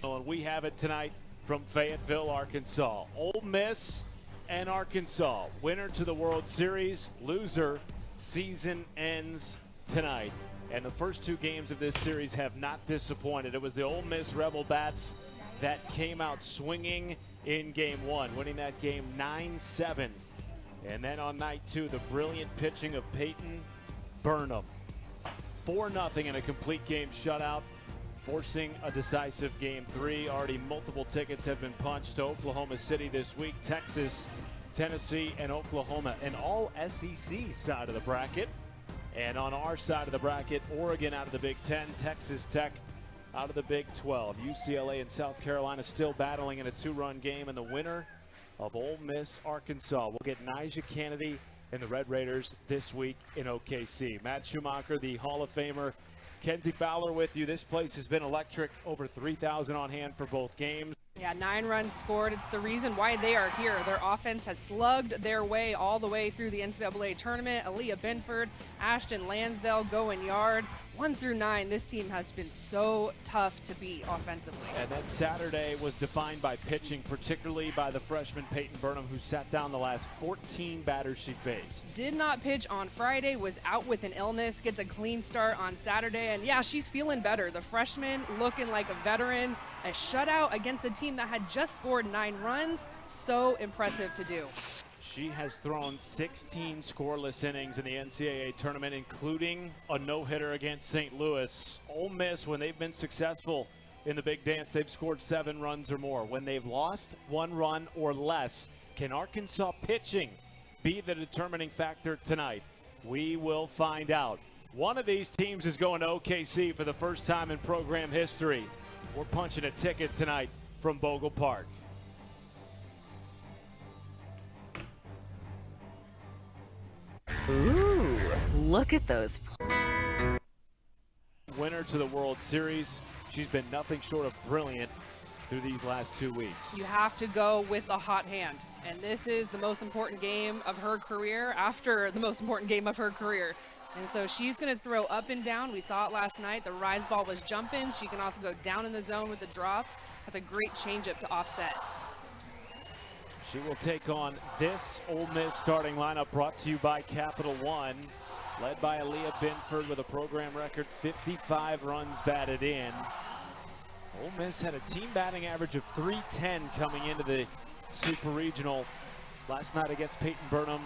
And we have it tonight from Fayetteville, Arkansas. Ole Miss and Arkansas, winner to the World Series, loser, season ends tonight. And the first two games of this series have not disappointed. It was the Ole Miss Rebel Bats that came out swinging in game one, winning that game 9-7. And then on night two, the brilliant pitching of Peyton Burnham. 4-0 in a complete game shutout, forcing a decisive game three. Already multiple tickets have been punched to Oklahoma City this week, Texas, Tennessee, and Oklahoma, an all SEC side of the bracket. And on our side of the bracket, Oregon out of the Big Ten, Texas Tech out of the Big 12. UCLA and South Carolina still battling in a two-run game, and the winner of Ole Miss, Arkansas will get Nyjah Kennedy and the Red Raiders this week in OKC. Matt Schumacher, the Hall of Famer, Kenzie Fowler with you. This place has been electric. Over 3,000 on hand for both games. Yeah, 9 runs scored. It's the reason why they are here. Their offense has slugged their way all the way through the NCAA tournament. Aaliyah Binford, Ashton Lansdale going yard. 1 through 9, this team has been so tough to beat offensively. And then Saturday was defined by pitching, particularly by the freshman Peyton Burnham, who sat down the last 14 batters she faced. Did not pitch on Friday, was out with an illness, gets a clean start on Saturday, and yeah, she's feeling better. The freshman looking like a veteran, a shutout against a team that had just scored 9 runs. So impressive to do. She has thrown 16 scoreless innings in the NCAA tournament, including a no-hitter against St. Louis. Ole Miss, when they've been successful in the big dance, they've scored 7 runs or more. When they've lost 1 run or less, can Arkansas pitching be the determining factor tonight? We will find out. One of these teams is going to OKC for the first time in program history. We're punching a ticket tonight from Bogle Park. Ooh, look at those. Winner to the World Series. She's been nothing short of brilliant through these last 2 weeks. You have to go with a hot hand, and this is the most important game of her career after the most important game of her career. And so she's going to throw up and down. We saw it last night. The rise ball was jumping. She can also go down in the zone with the drop. Has a great changeup to offset. She will take on this Ole Miss starting lineup, brought to you by Capital One, led by Aaliyah Binford with a program record 55 runs batted in. Ole Miss had a team batting average of .310 coming into the Super Regional. Last night against Peyton Burnham,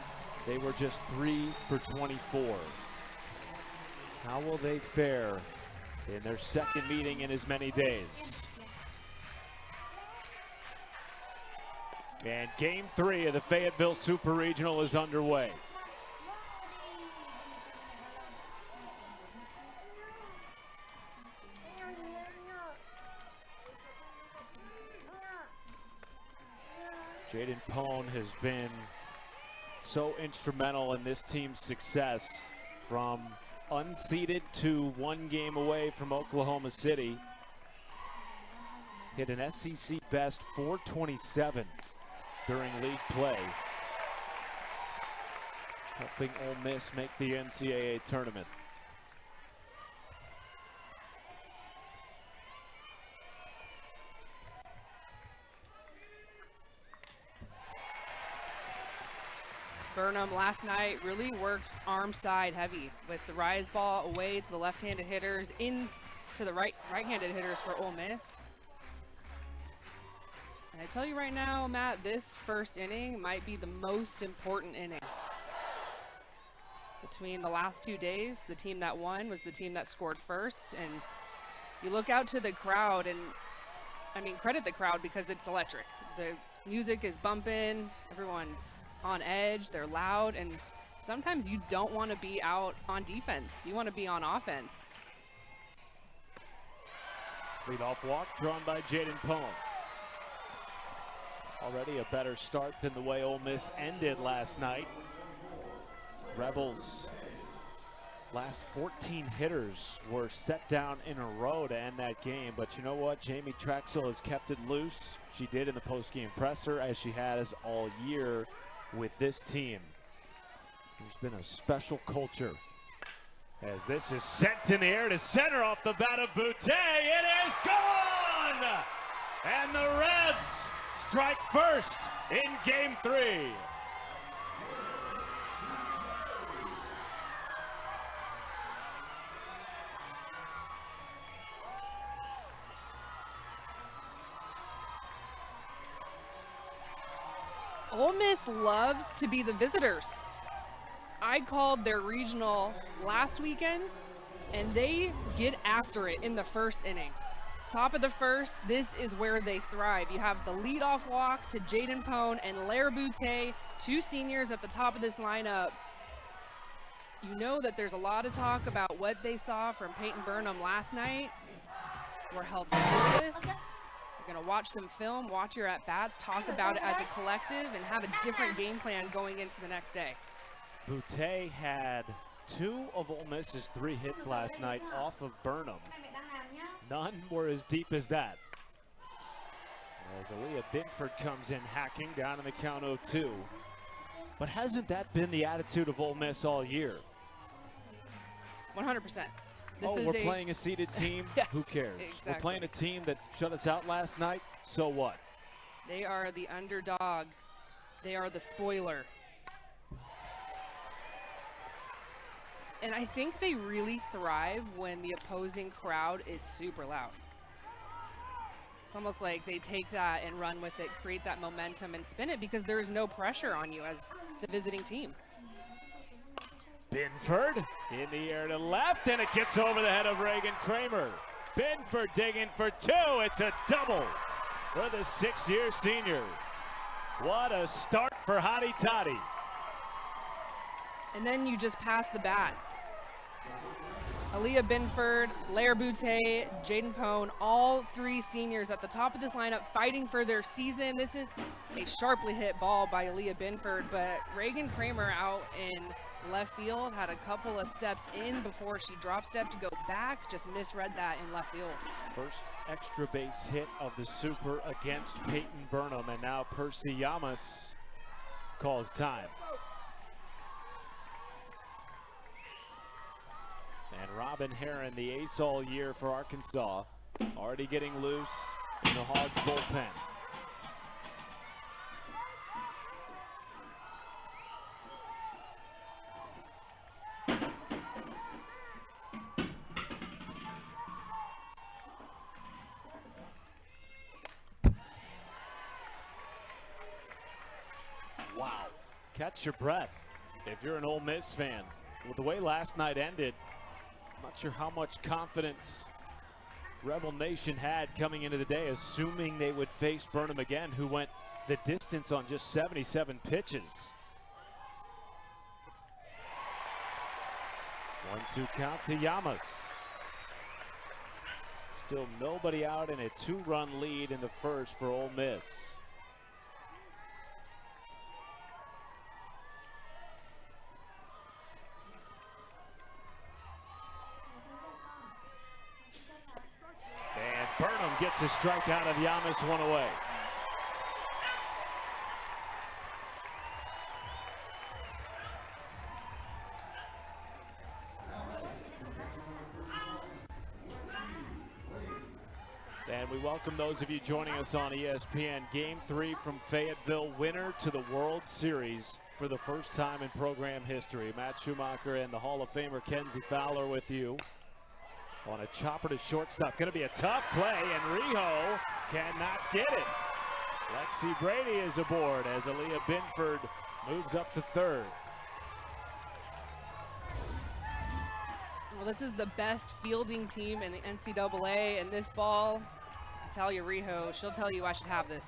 they were just 3 for 24. How will they fare in their second meeting in as many days? And game 3 of the Fayetteville Super Regional is underway. Jaden Pone has been so instrumental in this team's success, from unseeded to 1 game away from Oklahoma City. Hit an SEC best .427 during league play, helping Ole Miss make the NCAA tournament. Burnham last night really worked arm side heavy with the rise ball away to the left-handed hitters, in to the right-handed hitters for Ole Miss. And I tell you right now, Matt, this first inning might be the most important inning. Between the last 2 days, the team that won was the team that scored first. And you look out to the crowd, and I mean, credit the crowd because it's electric. The music is bumping, everyone's on edge, they're loud, and sometimes you don't want to be out on defense. You want to be on offense. Leadoff walk drawn by Jaden Pone. Already a better start than the way Ole Miss ended last night. Rebels' last 14 hitters were set down in a row to end that game. But you know what? Jamie Traxel has kept it loose. She did in the postgame presser, as she has all year with this team. There's been a special culture as this is sent in the air to center off the bat of Boutte. It is gone! And the Rebs strike first in Game 3. Ole Miss loves to be the visitors. I called their regional last weekend, and they get after it in the first inning. Top of the first, this is where they thrive. You have the leadoff walk to Jaden Pone and Lair Boutte, two seniors at the top of this lineup. You know that there's a lot of talk about what they saw from Peyton Burnham last night. We're held scoreless. You're going to watch some film, watch your at-bats, talk about it as a collective, and have a different game plan going into the next day. Boutte had 2 of Ole Miss's 3 hits last night off of Burnham. None were as deep as that. As Aaliyah Binford comes in hacking down in the count 0-2. But hasn't that been the attitude of Ole Miss all year? 100%. We're playing a seeded team? Yes, who cares? exactly. We're playing a team that shut us out last night? So what? They are the underdog. They are the spoiler. And I think they really thrive when the opposing crowd is super loud. It's almost like they take that and run with it, create that momentum and spin it because there is no pressure on you as the visiting team. Binford in the air to left, and it gets over the head of Reagan Kramer. Binford digging for 2. It's a double for the 6-year senior. What a start for Hottie Toddy. And then you just pass the bat. Aaliyah Binford, Lair Boutte, Jaden Pone, all 3 seniors at the top of this lineup fighting for their season. This is a sharply hit ball by Aaliyah Binford, but Reagan Kramer out in left field had a couple of steps in before she drop stepped to go back, just misread that in left field. First extra base hit of the Super against Peyton Burnham, and now Percy Yamas calls time. And Robin Herron, the ace all year for Arkansas, already getting loose in the Hogs bullpen. Wow, catch your breath if you're an Ole Miss fan. With the way last night ended, I'm not sure how much confidence Rebel Nation had coming into the day, assuming they would face Burnham again, who went the distance on just 77 pitches. 1-2 count to Yamas. Still nobody out in a 2-run lead in the first for Ole Miss. And Burnham gets a strike out of Yamas, 1 away. And we welcome those of you joining us on ESPN. Game 3 from Fayetteville, winner to the World Series for the first time in program history. Matt Schumacher and the Hall of Famer Kenzie Fowler with you on a chopper to shortstop. Going to be a tough play, and Rijo cannot get it. Lexi Brady is aboard as Aaliyah Binford moves up to third. Well, this is the best fielding team in the NCAA, and this ball, Talia Rijo, she'll tell you I should have this.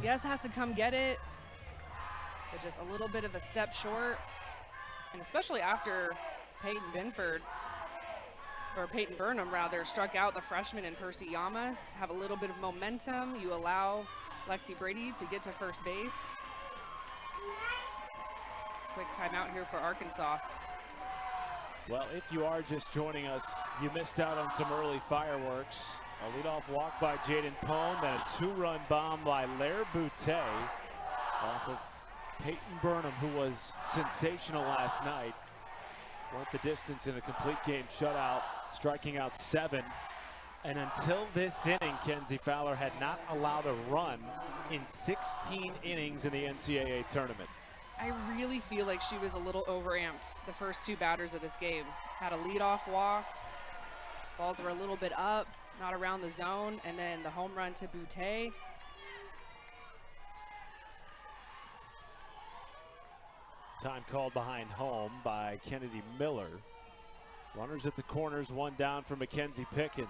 Yes, has to come get it, but just a little bit of a step short, and especially after Peyton Burnham rather, struck out the freshman and Percy Yamas, have a little bit of momentum. You allow Lexi Brady to get to first base. Quick timeout here for Arkansas. Well, if you are just joining us, you missed out on some early fireworks. A leadoff walk by Jaden Pone, then a 2-run bomb by Lair Boutte off of Peyton Burnham, who was sensational last night. Went the distance in a complete game shutout, striking out 7. And until this inning, Kenzie Fowler had not allowed a run in 16 innings in the NCAA tournament. I really feel like she was a little overamped the first two batters of this game. Had a leadoff walk, balls were a little bit up, not around the zone, and then the home run to Boutte. Time called behind home by Kennedy Miller. Runners at the corners, one down for Mackenzie Pickens.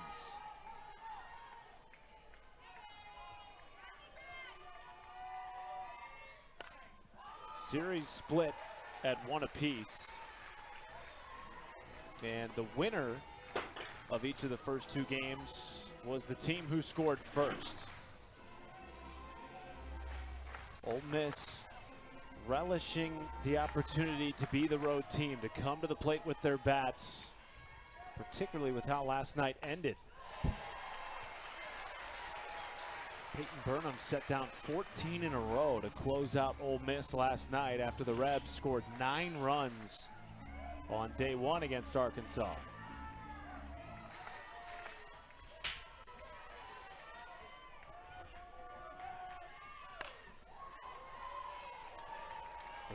Series split at 1 apiece. And the winner of each of the first two games was the team who scored first. Ole Miss relishing the opportunity to be the road team, to come to the plate with their bats, particularly with how last night ended. Peyton Burnham set down 14 in a row to close out Ole Miss last night after the Rebs scored 9 runs on day one against Arkansas.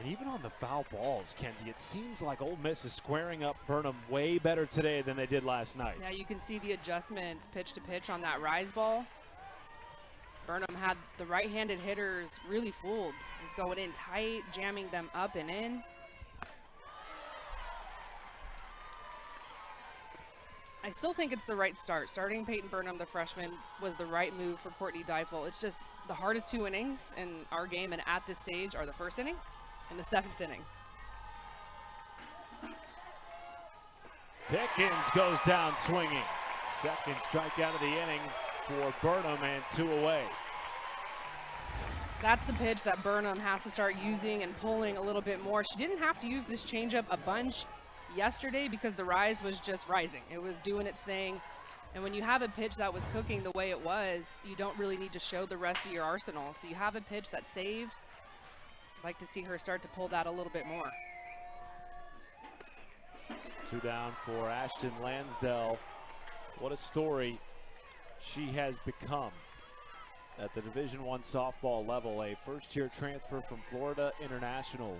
And even on the foul balls, Kenzie, it seems like Ole Miss is squaring up Burnham way better today than they did last night. Yeah, you can see the adjustments pitch to pitch on that rise ball. Burnham had the right-handed hitters really fooled. He's going in tight, jamming them up and in. I still think it's the right start. Starting Peyton Burnham, the freshman, was the right move for Courtney Deifel. It's just the hardest 2 innings in our game, and at this stage are the first inning and the 7th inning. Pickens goes down swinging. Second strikeout of the inning for Burnham, and 2 away. That's the pitch that Burnham has to start using and pulling a little bit more. She didn't have to use this changeup a bunch yesterday because the rise was just rising. It was doing its thing. And when you have a pitch that was cooking the way it was, you don't really need to show the rest of your arsenal. So you have a pitch that's saved. I'd like to see her start to pull that a little bit more. 2 down for Ashton Lansdell. What a story she has become at the Division I softball level, a first-year transfer from Florida International.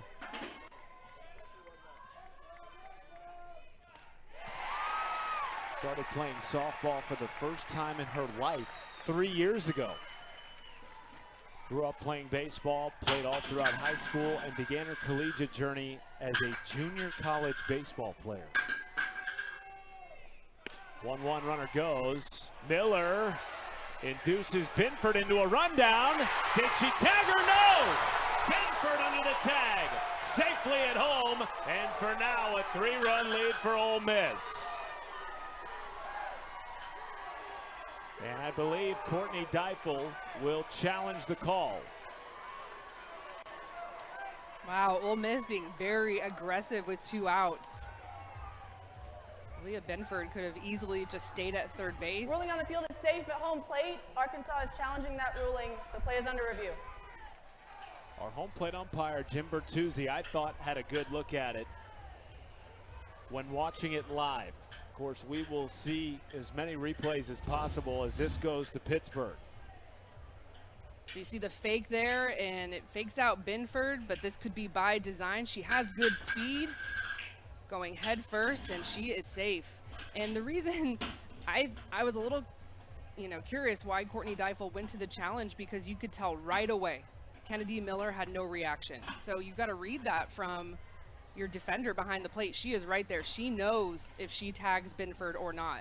Started playing softball for the first time in her life 3 years ago. Grew up playing baseball, played all throughout high school, and began her collegiate journey as a junior college baseball player. 1-1 runner goes. Miller induces Binford into a rundown. Did she tag her? No! Binford under the tag. Safely at home. And for now, a 3-run lead for Ole Miss. And I believe Courtney Deifel will challenge the call. Wow, Ole Miss being very aggressive with 2 outs. Leah Binford could have easily just stayed at third base. Ruling on the field is safe at home plate. Arkansas is challenging that ruling. The play is under review. Our home plate umpire, Jim Bertuzzi, I thought had a good look at it when watching it live. Of course, we will see as many replays as possible as this goes to Pittsburgh. So you see the fake there, and it fakes out Binford, but this could be by design. She has good speed, going head first, and she is safe. And the reason I was a little, curious why Courtney Deifel went to the challenge, because you could tell right away Kennedy Miller had no reaction. So you've got to read that from your defender behind the plate. She is right there. She knows if she tags Binford or not.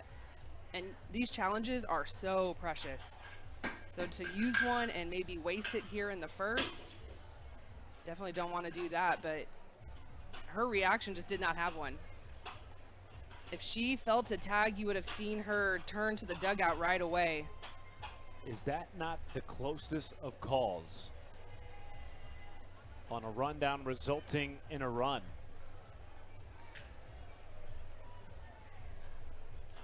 And these challenges are so precious. So to use one and maybe waste it here in the first, definitely don't want to do that, but her reaction just did not have one. If she felt a tag, you would have seen her turn to the dugout right away. Is that not the closest of calls on a rundown resulting in a run?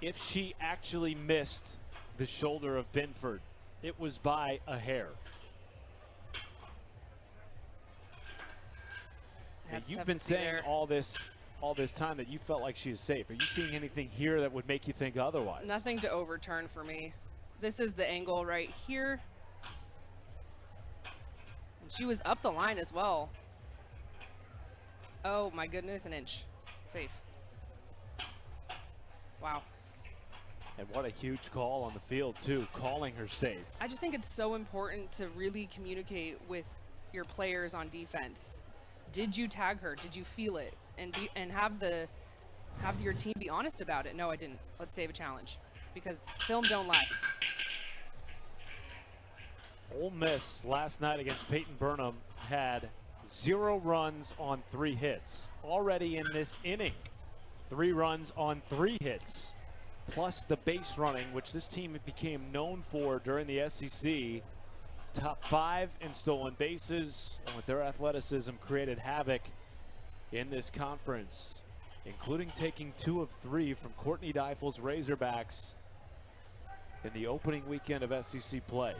If she actually missed the shoulder of Binford, it was by a hair. That's You've tough been to see saying there. all this all this time that you felt like she was safe. Are you seeing anything here that would make you think otherwise? Nothing to overturn for me. This is the angle right here. And she was up the line as well. Oh my goodness, an inch. Safe. Wow. And what a huge call on the field, too, calling her safe. I just think it's so important to really communicate with your players on defense. Did you tag her? Did you feel it? And have your team be honest about it. No, I didn't. Let's save a challenge, because film don't lie. Ole Miss last night against Peyton Burnham had 0 runs on 3 hits. Already in this inning, 3 runs on 3 hits, plus the base running, which this team became known for during the SEC. Top 5 in stolen bases, and with their athleticism created havoc in this conference, including taking 2 of 3 from Courtney Deifel's Razorbacks in the opening weekend of SEC play.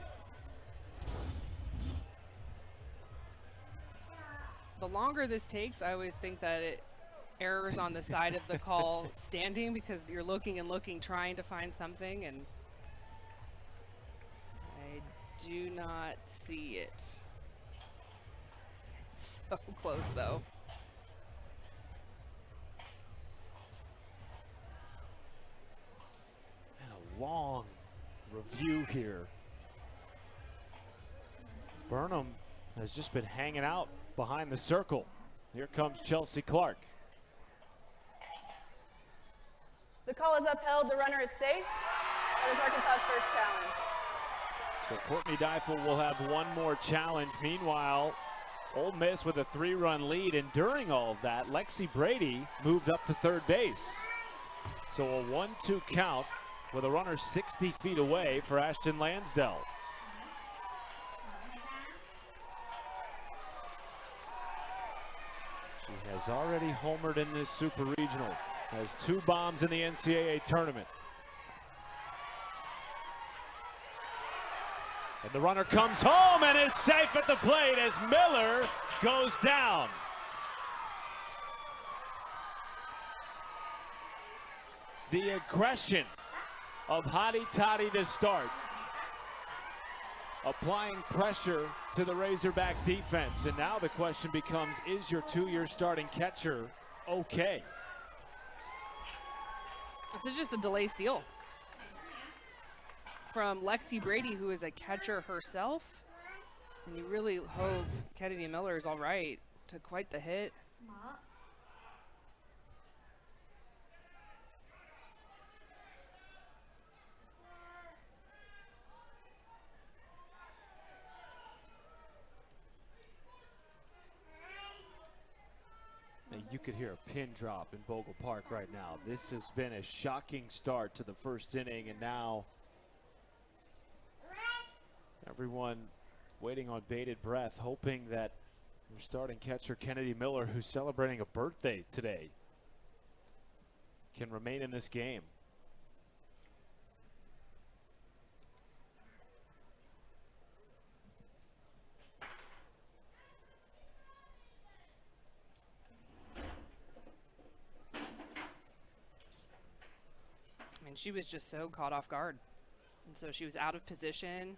The longer this takes, I always think that it errors on the side of the call standing, because you're looking and looking, trying to find something, and I do not see it. It's so close, though. And a long review here. Burnham has just been hanging out behind the circle. Here comes Chelsea Clark. The call is upheld. The runner is safe. That is Arkansas's first challenge. So Courtney Deifel will have one more challenge. Meanwhile, Ole Miss with a 3-run lead, and during all of that, Lexi Brady moved up to third base. So a 1-2 count with a runner 60 feet away for Ashton Lansdell. She has already homered in this Super Regional. Has 2 bombs in the NCAA tournament. And the runner comes home and is safe at the plate as Miller goes down. The aggression of Hottie Toddy to start, applying pressure to the Razorback defense. And now the question becomes, is your 2-year starting catcher okay? This is just a delay steal from Lexi Brady, who is a catcher herself. And you really hope Kennedy Miller is all right. Took quite the hit. You could hear a pin drop in Bogle Park right now. This has been a shocking start to the first inning, and now everyone waiting on bated breath, hoping that your starting catcher Kennedy Miller, who's celebrating a birthday today, can remain in this game. I mean, she was just so caught off guard. And so she was out of position.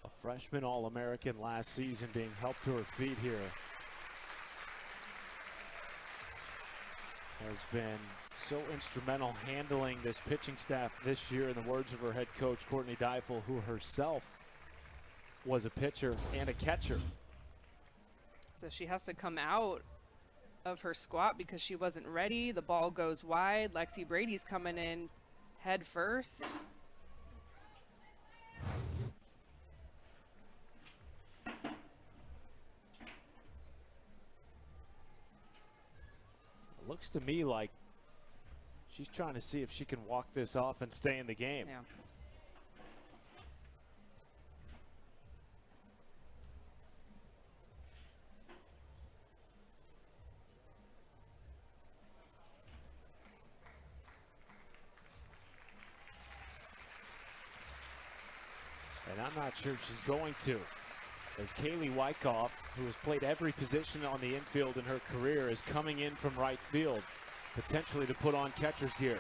A freshman All-American last season being helped to her feet here. Has been so instrumental handling this pitching staff this year, in the words of her head coach, Courtney Deifel, who herself was a pitcher and a catcher. So she has to come out of her squat because she wasn't ready. The ball goes wide. Lexi Brady's coming in head first. It looks to me like she's trying to see if she can walk this off and stay in the game. Yeah. And I'm not sure she's going to. as Kaylee Wyckoff, who has played every position on the infield in her career, is coming in from right field, potentially to put on catcher's gear.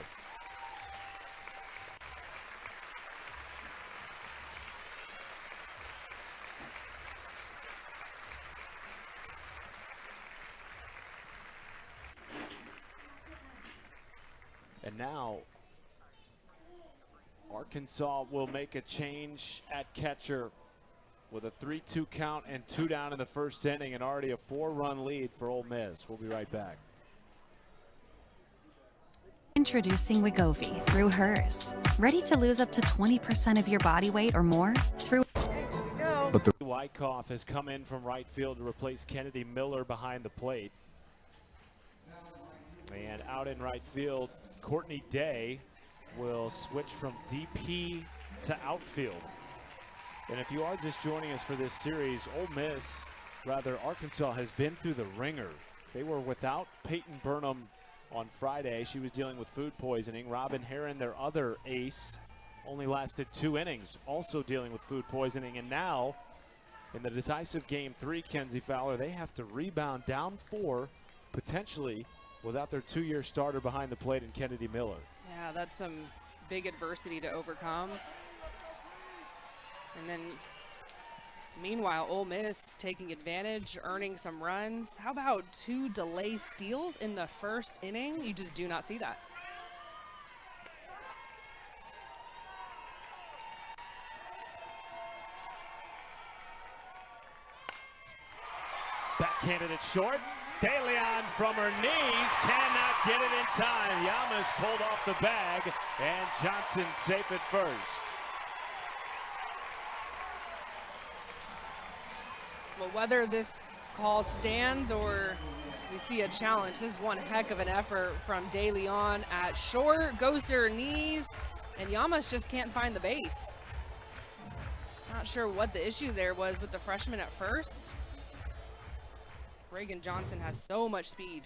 And now Arkansas will make a change at catcher with a 3-2 count and 2 down in the first inning, and already a 4-run lead for Ole Miss. We'll be right back. Introducing Wegovy through hers. Ready to lose up to 20% of your body weight or more? Through But Wyckoff has come in from right field to replace Kennedy Miller behind the plate. And out in right field, Courtney Day will switch from DP to outfield. And if you are just joining us for this series, Arkansas has been through the ringer. They were without Peyton Burnham on Friday. She was dealing with food poisoning. Robin Heron, their other ace, only lasted 2 innings, also dealing with food poisoning. And now, in the decisive game 3, Kenzie Fowler, they have to rebound down 4, potentially without their 2-year starter behind the plate in Kennedy Miller. Yeah, that's some big adversity to overcome. And then, meanwhile, Ole Miss taking advantage, earning some runs. How about 2 delay steals in the first inning? You just do not see that. Backhanded it short. De Leon from her knees cannot get it in time. Yamas pulled off the bag, and Johnson safe at first. Well, whether this call stands or we see a challenge, this is one heck of an effort from De Leon at short, goes to her knees, and Yamas just can't find the base. Not sure what the issue there was with the freshman at first. Reagan Johnson has so much speed.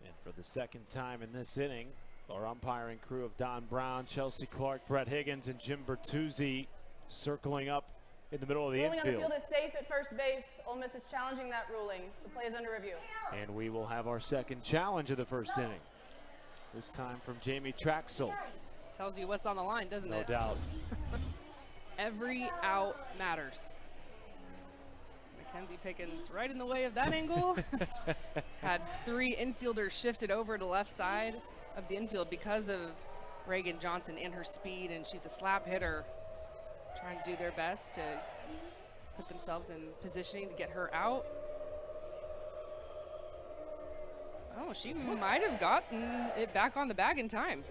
And for the second time in this inning, our umpiring crew of Don Brown, Chelsea Clark, Brett Higgins, and Jim Bertuzzi circling up in the middle of the ruling infield. On the field is safe at first base. Ole Miss is challenging that ruling. The play is under review. And we will have our second challenge of the first inning. This time from Jamie Traxel. Tells you what's on the line, doesn't it? No doubt. Every out matters. Mackenzie Pickens right in the way of that angle. Had 3 infielders shifted over to left side of the infield because of Reagan Johnson and her speed, and she's a slap hitter, trying to do their best to put themselves in positioning to get her out. Oh, she might have gotten it back on the bag in time.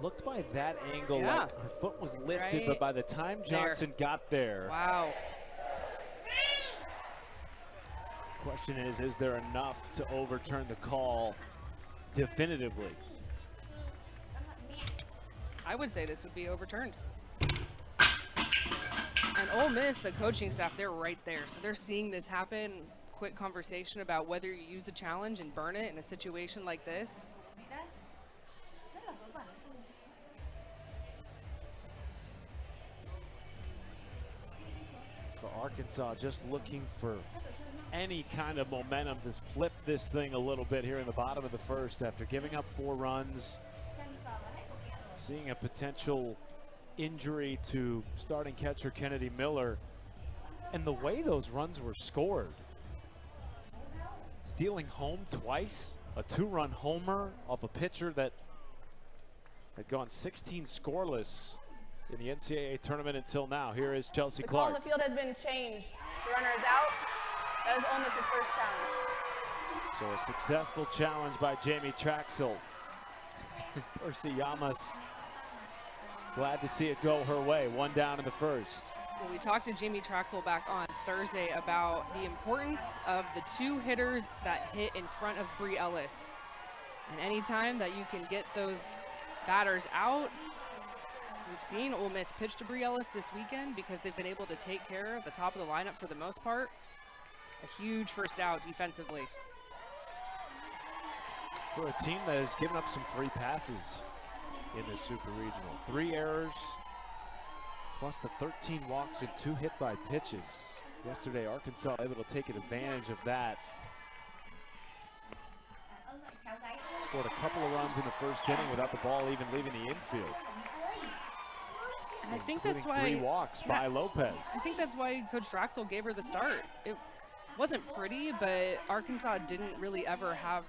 Looked by that angle like her foot was lifted, Right. but by the time Johnson got there, Wow. question is there enough to overturn the call definitively? I would say this would be overturned. And Ole Miss, the coaching staff, they're right there. So they're seeing this happen. Quick conversation about whether you use a challenge and burn it in a situation like this. For Arkansas, just looking for any kind of momentum to flip this thing a little bit here in the bottom of the first after giving up 4 runs, seeing a potential injury to starting catcher Kennedy Miller, and the way those runs were scored. Stealing home twice, a 2-run homer off a pitcher that had gone 16 scoreless in the NCAA tournament until now. Here is Chelsea The call on Clark. the field has been changed. The runner is out. That is Ole Miss's first challenge. So a successful challenge by Jamie Traxel. Percy Yamas, glad to see it go her way. 1 down in the first. Well, we talked to Jamie Traxel back on Thursday about the importance of the 2 hitters that hit in front of Bree Ellis. And anytime that you can get those batters out, we've seen Ole Miss pitch to Bree Ellis this weekend because they've been able to take care of the top of the lineup for the most part. A huge first out defensively. For a team that has given up some free passes in the Super Regional. 3 errors, plus the 13 walks and 2 hit by pitches. Yesterday, Arkansas able to take advantage of that. Scored a couple of runs in the first inning without the ball even leaving the infield. And I think that's why 3 walks by Lopez. I think that's why Coach Draxel gave her the start. It wasn't pretty, but Arkansas didn't really ever have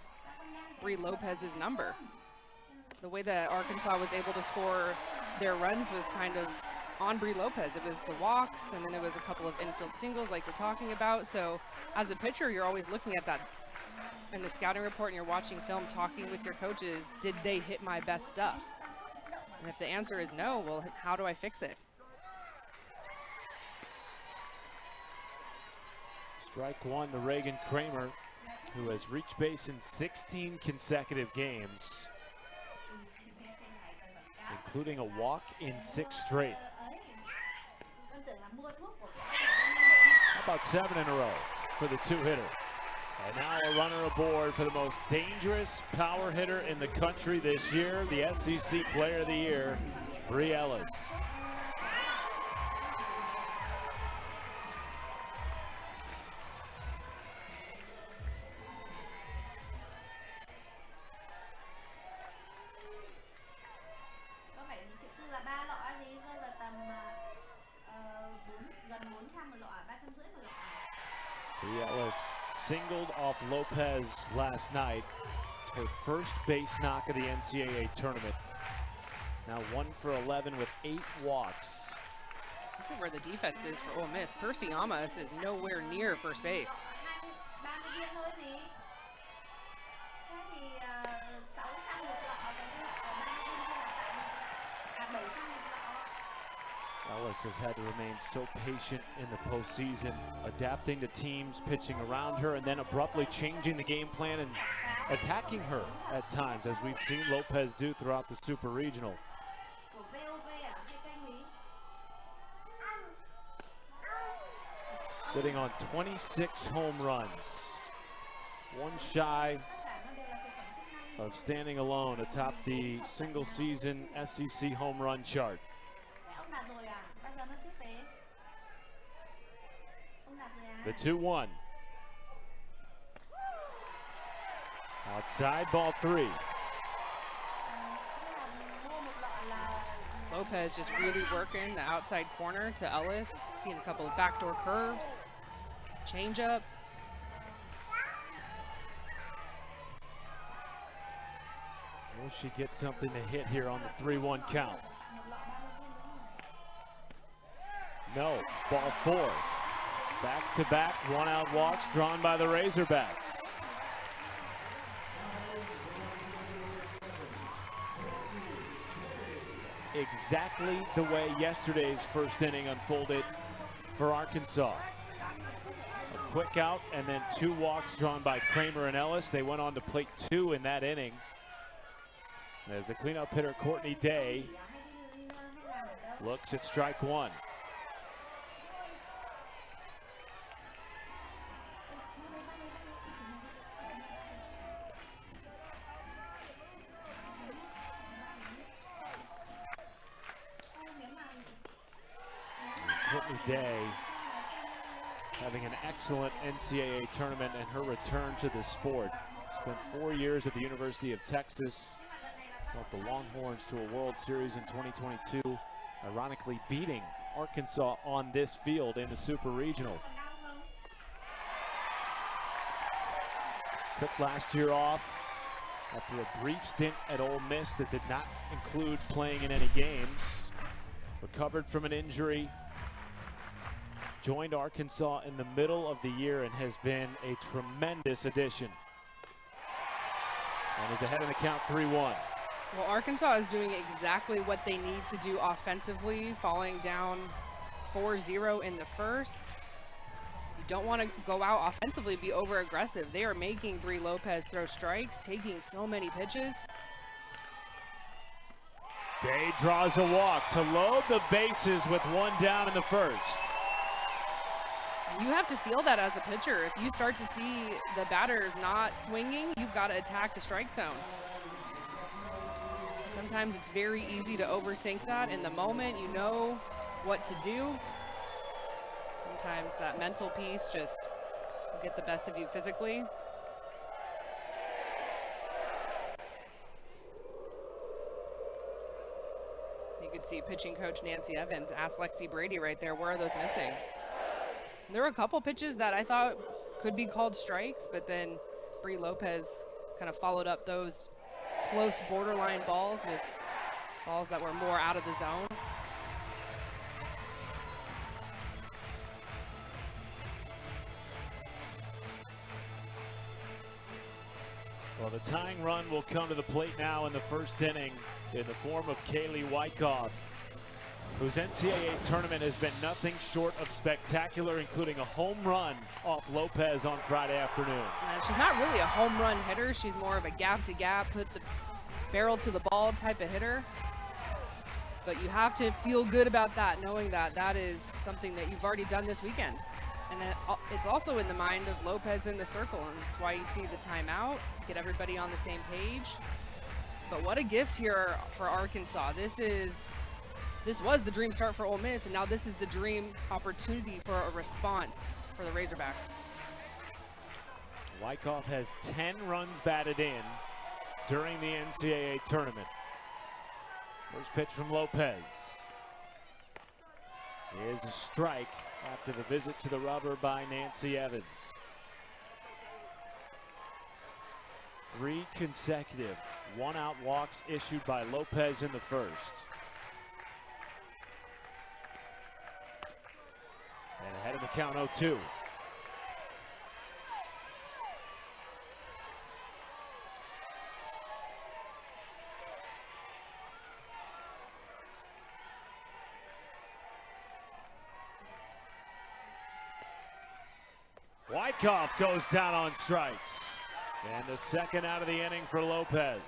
Bree Lopez's number. The way that Arkansas was able to score their runs was kind of on Bree Lopez. It was the walks, and then it was a couple of infield singles like we're talking about. So as a pitcher, you're always looking at that in the scouting report, and you're watching film, talking with your coaches. Did they hit my best stuff? And if the answer is no, well, how do I fix it? Strike 1 to Reagan Kramer, who has reached base in 16 consecutive games, including a walk in 6 straight. How about 7 in a row for the 2-hitter? And now a runner aboard for the most dangerous power hitter in the country this year, the SEC Player of the Year, Bree Ellis. Bree Ellis singled off Lopez last night, her first base knock of the NCAA tournament. Now 1 for 11 with 8 walks. Look at where the defense is for Ole Miss. Percy Amas is nowhere near first base. Ellis has had to remain so patient in the postseason, adapting to teams pitching around her and then abruptly changing the game plan and attacking her at times, as we've seen Lopez do throughout the Super Regional. Sitting on 26 home runs, 1 shy of standing alone atop the single season SEC home run chart. The 2-1. Outside, ball 3. Lopez just really working the outside corner to Ellis. Seeing a couple of backdoor curves, changeup. Will she get something to hit here on the 3-1 count? No, ball 4. Back-to-back one-out walks drawn by the Razorbacks. Exactly the way yesterday's first inning unfolded for Arkansas. A quick out and then 2 walks drawn by Kramer and Ellis. They went on to plate 2 in that inning, as the cleanup hitter Courtney Day looks at strike 1. Courtney Day having an excellent NCAA tournament and her return to the sport. Spent 4 years at the University of Texas, brought the Longhorns to a World Series in 2022, ironically beating Arkansas on this field in the Super Regional. Took last year off after a brief stint at Ole Miss that did not include playing in any games. Recovered from an injury, joined Arkansas in the middle of the year and has been a tremendous addition. And is ahead in the count 3-1. Well, Arkansas is doing exactly what they need to do offensively, falling down 4-0 in the first. You don't want to go out offensively, be over aggressive. They are making Bree Lopez throw strikes, taking so many pitches. Day draws a walk to load the bases with 1 down in the first. You have to feel that as a pitcher. If you start to see the batters not swinging, you've got to attack the strike zone. Sometimes it's very easy to overthink that. In the moment, you know what to do. Sometimes that mental piece just will get the best of you physically. You could see pitching coach Nancy Evans ask Lexi Brady right there, where are those missing? There were a couple pitches that I thought could be called strikes, but then Bri Lopez kind of followed up those close borderline balls with balls that were more out of the zone. Well, the tying run will come to the plate now in the first inning in the form of Kaylee Wyckoff, whose NCAA tournament has been nothing short of spectacular, including a home run off Lopez on Friday afternoon. And she's not really a home run hitter. She's more of a gap-to-gap, put the barrel to the ball type of hitter. But you have to feel good about that, knowing that that is something that you've already done this weekend. And it's also in the mind of Lopez in the circle, and that's why you see the timeout, get everybody on the same page. But what a gift here for Arkansas. This was the dream start for Ole Miss, and now this is the dream opportunity for a response for the Razorbacks. Wyckoff has 10 runs batted in during the NCAA tournament. First pitch from Lopez is a strike after the visit to the rubber by Nancy Evans. 3 consecutive one-out walks issued by Lopez in the first. And ahead of the count 0-2. Wyckoff goes down on strikes. And the second out of the inning for Lopez.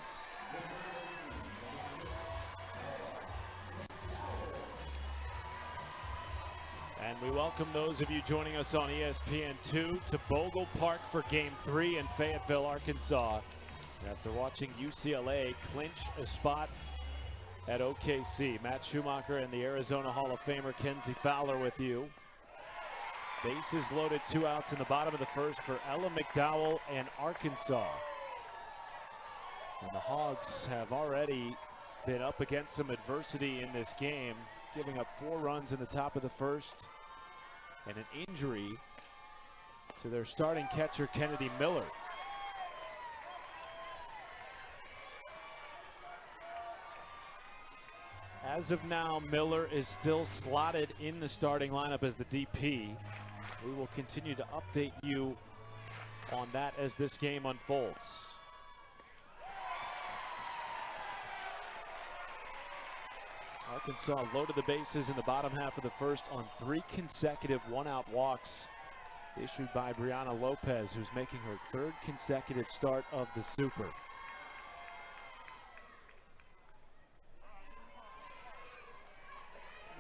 And we welcome those of you joining us on ESPN2 to Bogle Park for Game 3 in Fayetteville, Arkansas. After watching UCLA clinch a spot at OKC. Matt Schumacher and the Arizona Hall of Famer Kenzie Fowler with you. Bases loaded, 2 outs in the bottom of the first for Ella McDowell and Arkansas. And the Hogs have already been up against some adversity in this game, giving up 4 runs in the top of the first and an injury to their starting catcher, Kennedy Miller. As of now, Miller is still slotted in the starting lineup as the DP. We will continue to update you on that as this game unfolds. Arkansas loaded the bases in the bottom half of the first on 3 consecutive one-out walks issued by Brianna Lopez, who's making her 3rd consecutive start of the Super.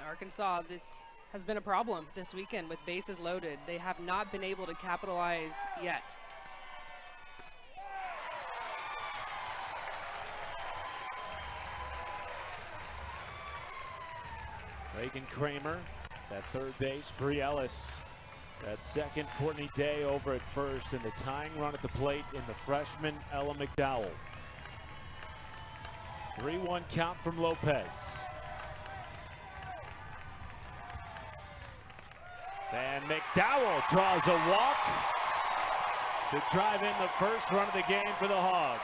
Arkansas, this has been a problem this weekend with bases loaded. They have not been able to capitalize yet. Reagan Kramer at third base, Bree Ellis at second, Courtney Day over at first, and the tying run at the plate in the freshman Ella McDowell. 3-1 count from Lopez. And McDowell draws a walk to drive in the first run of the game for the Hogs.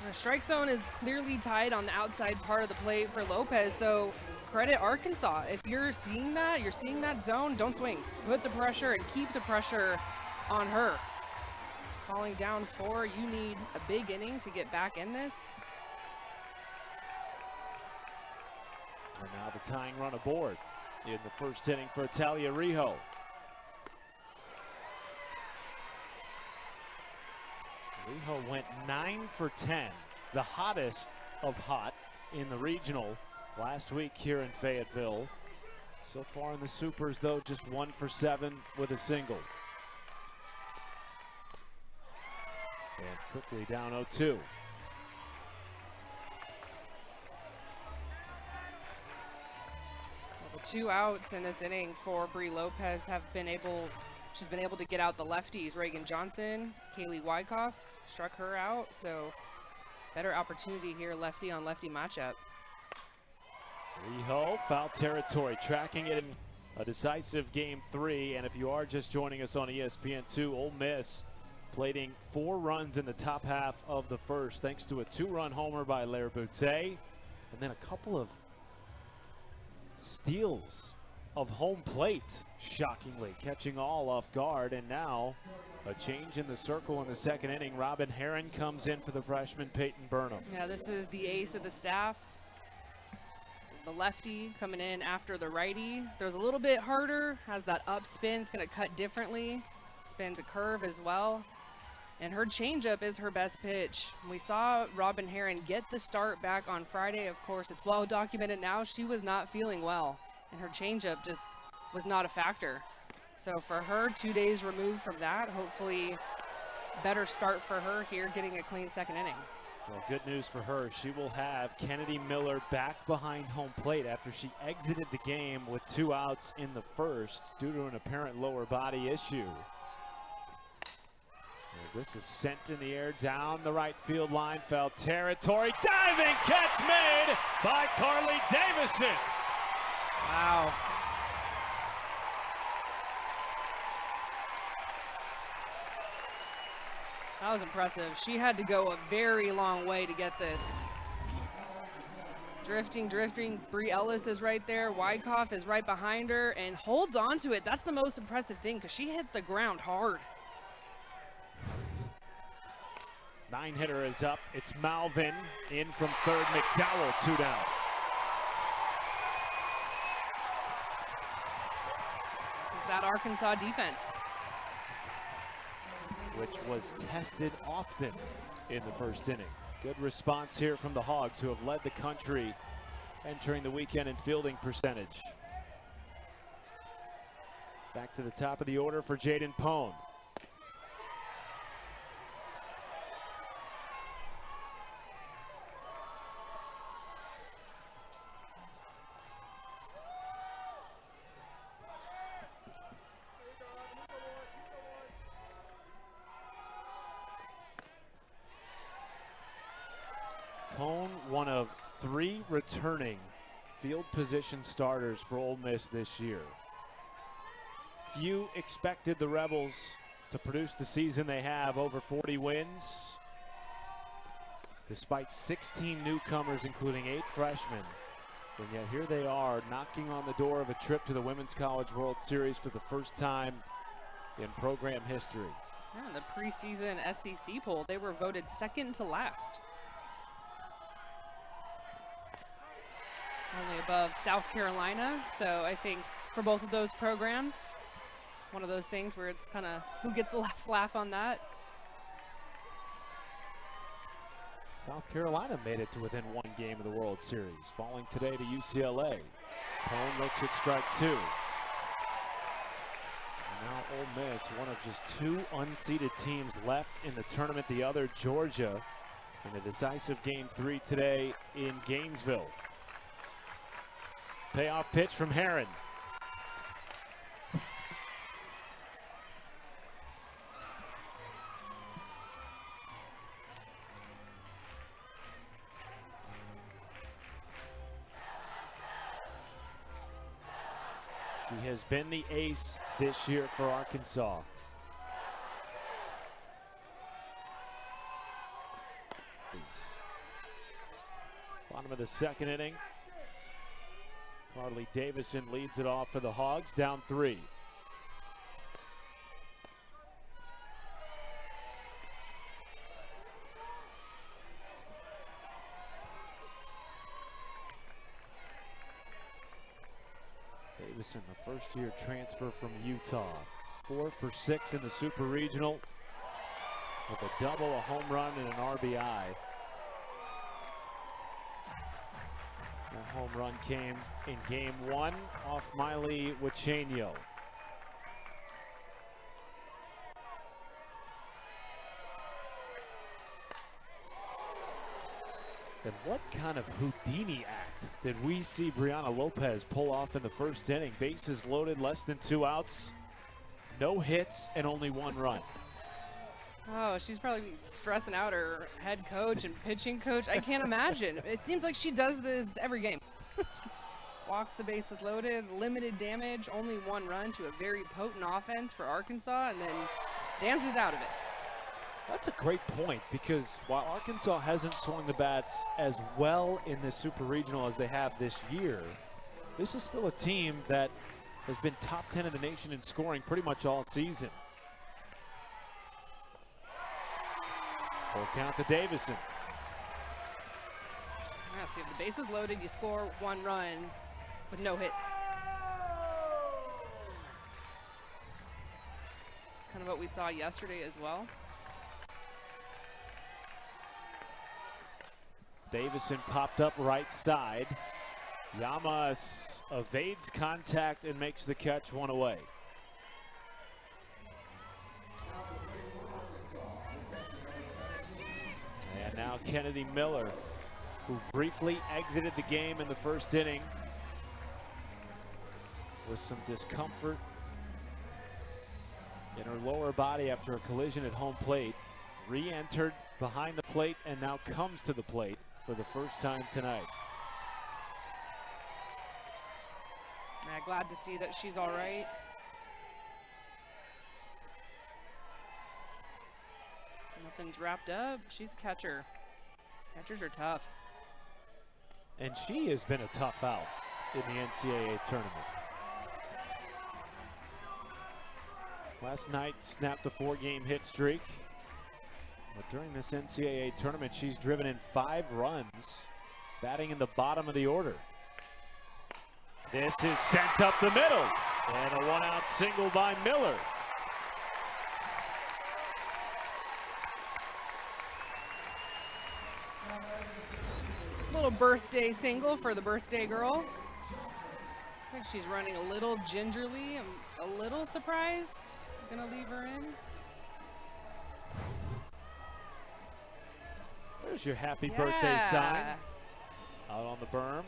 The strike zone is clearly tied on the outside part of the plate for Lopez, so credit Arkansas. If you're seeing that zone, don't swing. Put the pressure and keep the pressure on her. Falling down 4, you need a big inning to get back in this. And now the tying run aboard in the first inning for Italia Rijo. Rijo went 9 for 10, the hottest of hot in the regional last week here in Fayetteville. So far in the Supers, though, just 1 for 7 with a single. And quickly down 0-2. Well, the 2 outs in this inning for Bree Lopez she's been able to get out the lefties. Reagan Johnson, Kaylee Wyckoff struck her out, so better opportunity here, lefty on lefty matchup. Riho, foul territory, tracking it in a decisive Game 3. And if you are just joining us on ESPN2, Ole Miss plating 4 runs in the top half of the first, thanks to a 2-run homer by Lair Boutte, and then a couple of steals of home plate, shockingly, catching all off guard. And now a change in the circle in the second inning. Robin Herron comes in for the freshman Peyton Burnham. Yeah, this is the ace of the staff. The lefty coming in after the righty. There's a little bit harder, has that up spin, it's gonna cut differently. Spins a curve as well. And her changeup is her best pitch. We saw Robin Herron get the start back on Friday. Of course, it's well documented now, she was not feeling well. And her changeup just was not a factor. So for her, 2 days removed from that, hopefully better start for her here, getting a clean second inning. Well, good news for her. She will have Kennedy Miller back behind home plate after she exited the game with 2 outs in the first due to an apparent lower body issue. As this is sent in the air down the right field line, foul territory. Diving catch made by Carly Davison. Wow. That was impressive. She had to go a very long way to get this. Drifting. Bree Ellis is right there. Wyckoff is right behind her and holds on to it. That's the most impressive thing because she hit the ground hard. 9-hitter is up. It's Malvin in from third. McDowell 2 down. This is that Arkansas defense, which was tested often in the first inning. Good response here from the Hogs, who have led the country entering the weekend in fielding percentage. Back to the top of the order for Jaden Pone. Pone, one of 3 returning field position starters for Ole Miss this year. Few expected the Rebels to produce the season they have, over 40 wins, despite 16 newcomers, including 8 freshmen. And yet here they are, knocking on the door of a trip to the Women's College World Series for the first time in program history. Yeah, in the preseason SEC poll, they were voted second to last. Only above South Carolina. So I think for both of those programs, one of those things where it's kind of who gets the last laugh on that. South Carolina made it to within 1 game of the World Series, falling today to UCLA. Pone looks at strike 2. And now Ole Miss, one of just 2 unseeded teams left in the tournament. The other, Georgia, in a decisive Game 3 today in Gainesville. Payoff pitch from Herron. She has been the ace this year for Arkansas. Bottom of the second inning. Carly Davison leads it off for the Hogs, down 3. Davison, the first-year transfer from Utah. 4 for 6 in the Super Regional with a double, a home run, and an RBI. That home run came in game 1 off Miley Wachenio. And what kind of Houdini act did we see Brianna Lopez pull off in the first inning? Bases loaded, less than 2 outs, no hits, and only 1 run. Oh, she's probably stressing out her head coach and pitching coach. I can't imagine. It seems like she does this every game. Walks the bases loaded, limited damage, only 1 run to a very potent offense for Arkansas, and then dances out of it. That's a great point, because while Arkansas hasn't swung the bats as well in this Super Regional as they have this year, this is still a team that has been top 10 in the nation in scoring pretty much all season. Full count to Davison. Yeah, see, if the base is loaded, you score 1 run with no hits. It's kind of what we saw yesterday as well. Davison popped up right side. Llamas evades contact and makes the catch, 1 away. And now Kennedy Miller, who briefly exited the game in the first inning with some discomfort in her lower body after a collision at home plate, re-entered behind the plate and now comes to the plate for the first time tonight. Yeah, glad to see that she's all right. Nothing's wrapped up. She's a catcher. Catchers are tough. And she has been a tough out in the NCAA tournament. Last night snapped a 4-game hit streak. But during this NCAA tournament, she's driven in 5 runs, batting in the bottom of the order. This is sent up the middle, and a 1-out single by Miller. Little birthday single for the birthday girl. Looks like she's running a little gingerly. I'm a little surprised. I'm gonna leave her in. There's your happy birthday sign out on the berm.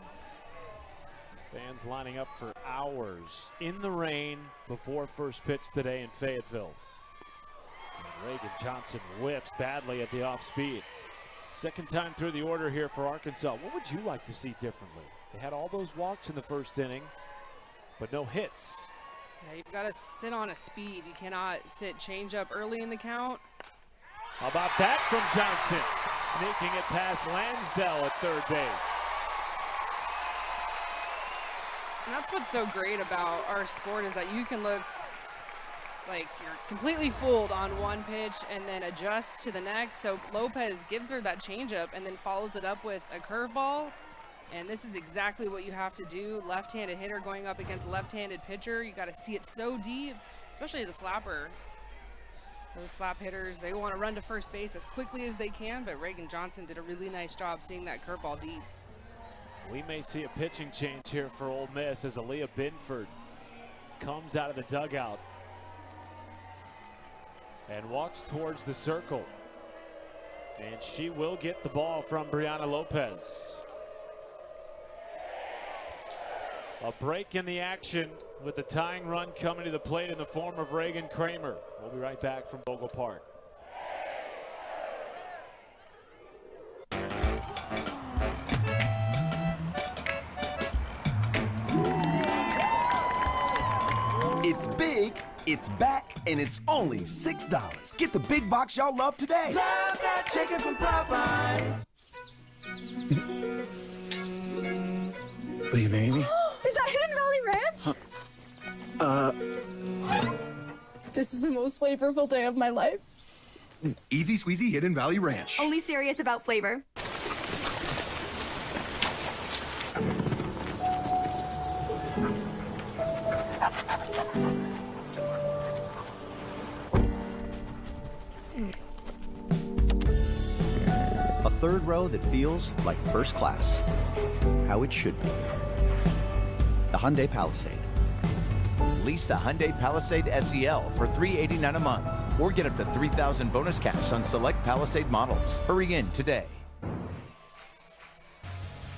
Fans lining up for hours in the rain before first pitch today in Fayetteville. And Reagan Johnson whiffs badly at the off speed. Second time through the order here for Arkansas. What would you like to see differently? They had all those walks in the first inning, but no hits. Yeah, you've got to sit on a speed. You cannot sit change up early in the count. How about that from Johnson? Sneaking it past Lansdell at third base. And that's what's so great about our sport, is that you can look like you're completely fooled on one pitch and then adjust to the next. So Lopez gives her that changeup and then follows it up with a curveball. And this is exactly what you have to do. Left-handed hitter going up against a left-handed pitcher. You got to see it so deep, especially as a slapper. Those slap hitters, they want to run to first base as quickly as they can, but Reagan Johnson did a really nice job seeing that curveball deep. We may see a pitching change here for Ole Miss as Aaliyah Binford comes out of the dugout and walks towards the circle. And she will get the ball from Brianna Lopez. A break in the action with the tying run coming to the plate in the form of Reagan Kramer. We'll be right back from Bogle Park. It's big, it's back, and it's only $6. Get the big box y'all love today. Love that chicken from Popeyes. Will you marry me? Is that Hidden Valley Ranch? This is the most flavorful day of my life. Easy squeezy Hidden Valley Ranch. Only serious about flavor. A third row that feels like first class. how it should be. The Hyundai Palisade. Lease the Hyundai Palisade SEL for $389 a month, or get up to $3,000 bonus cash on select Palisade models. Hurry in today.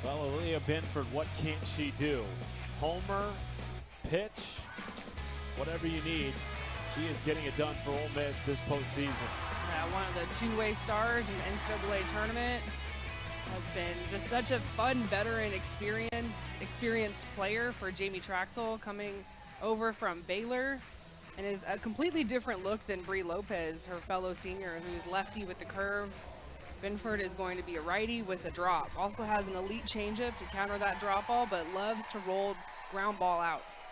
Well, Aaliyah Binford, what can't she do? Homer, pitch, whatever you need. She is getting it done for Ole Miss this postseason. One of the two-way stars in the NCAA tournament. Has been just such a fun veteran experienced player for Jamie Traxel, coming over from Baylor, and is a completely different look than Bree Lopez, her fellow senior, who's lefty with the curve. Binford is going to be a righty with a drop. Also has an elite changeup to counter that drop ball, but loves to roll ground ball outs.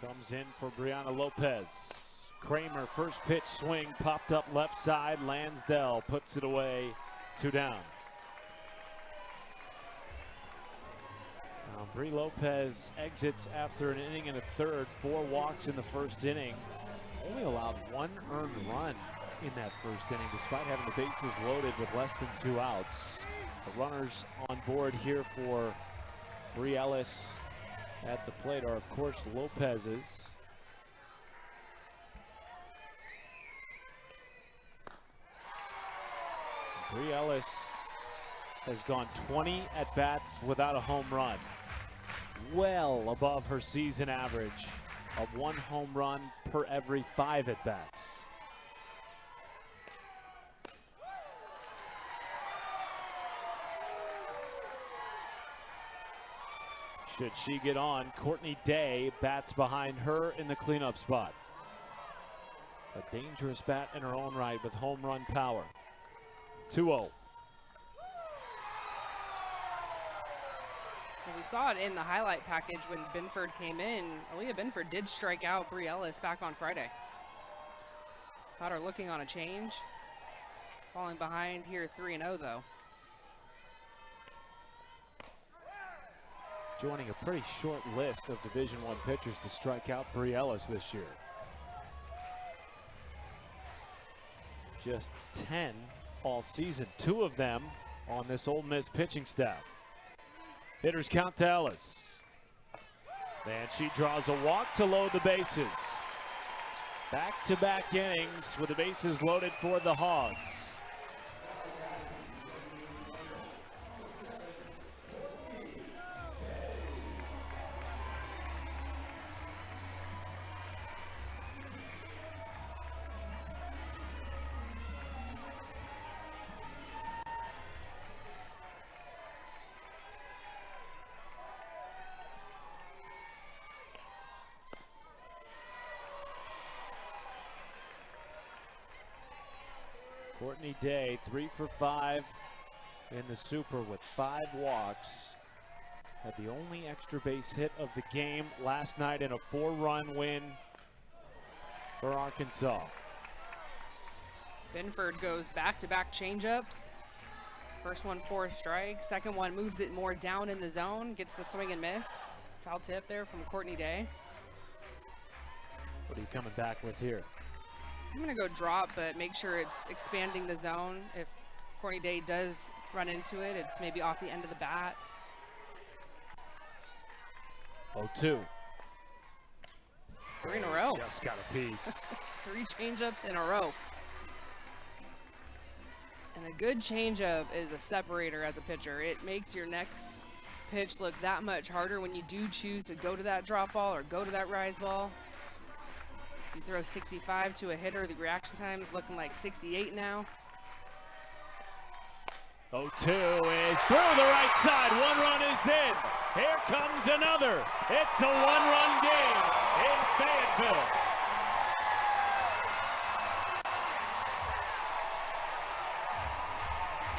Comes in for Brianna Lopez. Kramer, first pitch swing, popped up left side. Lansdell puts it away, 2 down. Now, Bree Lopez exits after an inning and a third, 4 walks in the first inning. Only allowed 1 earned run in that first inning, despite having the bases loaded with less than 2 outs. The runners on board here for Bree Ellis at the plate are, of course, Lopez's. Bree Ellis has gone 20 at-bats without a home run, well above her season average of 1 home run per every 5 at-bats. Should she get on, Courtney Day bats behind her in the cleanup spot. A dangerous bat in her own right with home run power. 2-0. We saw it in the highlight package when Binford came in. Aaliyah Binford did strike out Bree Ellis back on Friday. Caught her looking on a change. Falling behind here 3-0 though. Joining a pretty short list of Division I pitchers to strike out Bree Ellis this year. Just 10 all season, 2 of them on this Ole Miss pitching staff. Hitters count to Ellis. And she draws a walk to load the bases. Back-to-back innings with the bases loaded for the Hogs. Courtney Day, 3 for 5 in the Super with 5 walks. Had the only extra base hit of the game last night in a 4-run win for Arkansas. Binford goes back-to-back changeups. First one 4 strikes. Second one moves it more down in the zone. Gets the swing and miss. Foul tip there from Courtney Day. What are you coming back with here? I'm going to go drop, but make sure it's expanding the zone. If Courtney Day does run into it, it's maybe off the end of the bat. 0-2. 3 in a row. Just got a piece. 3 changeups in a row. And a good changeup is a separator as a pitcher. It makes your next pitch look that much harder when you do choose to go to that drop ball or go to that rise ball. You throw 65 to a hitter, the reaction time is looking like 68 now. 0-2 is through the right side. 1 run is in. Here comes another. It's a 1-run game in Fayetteville.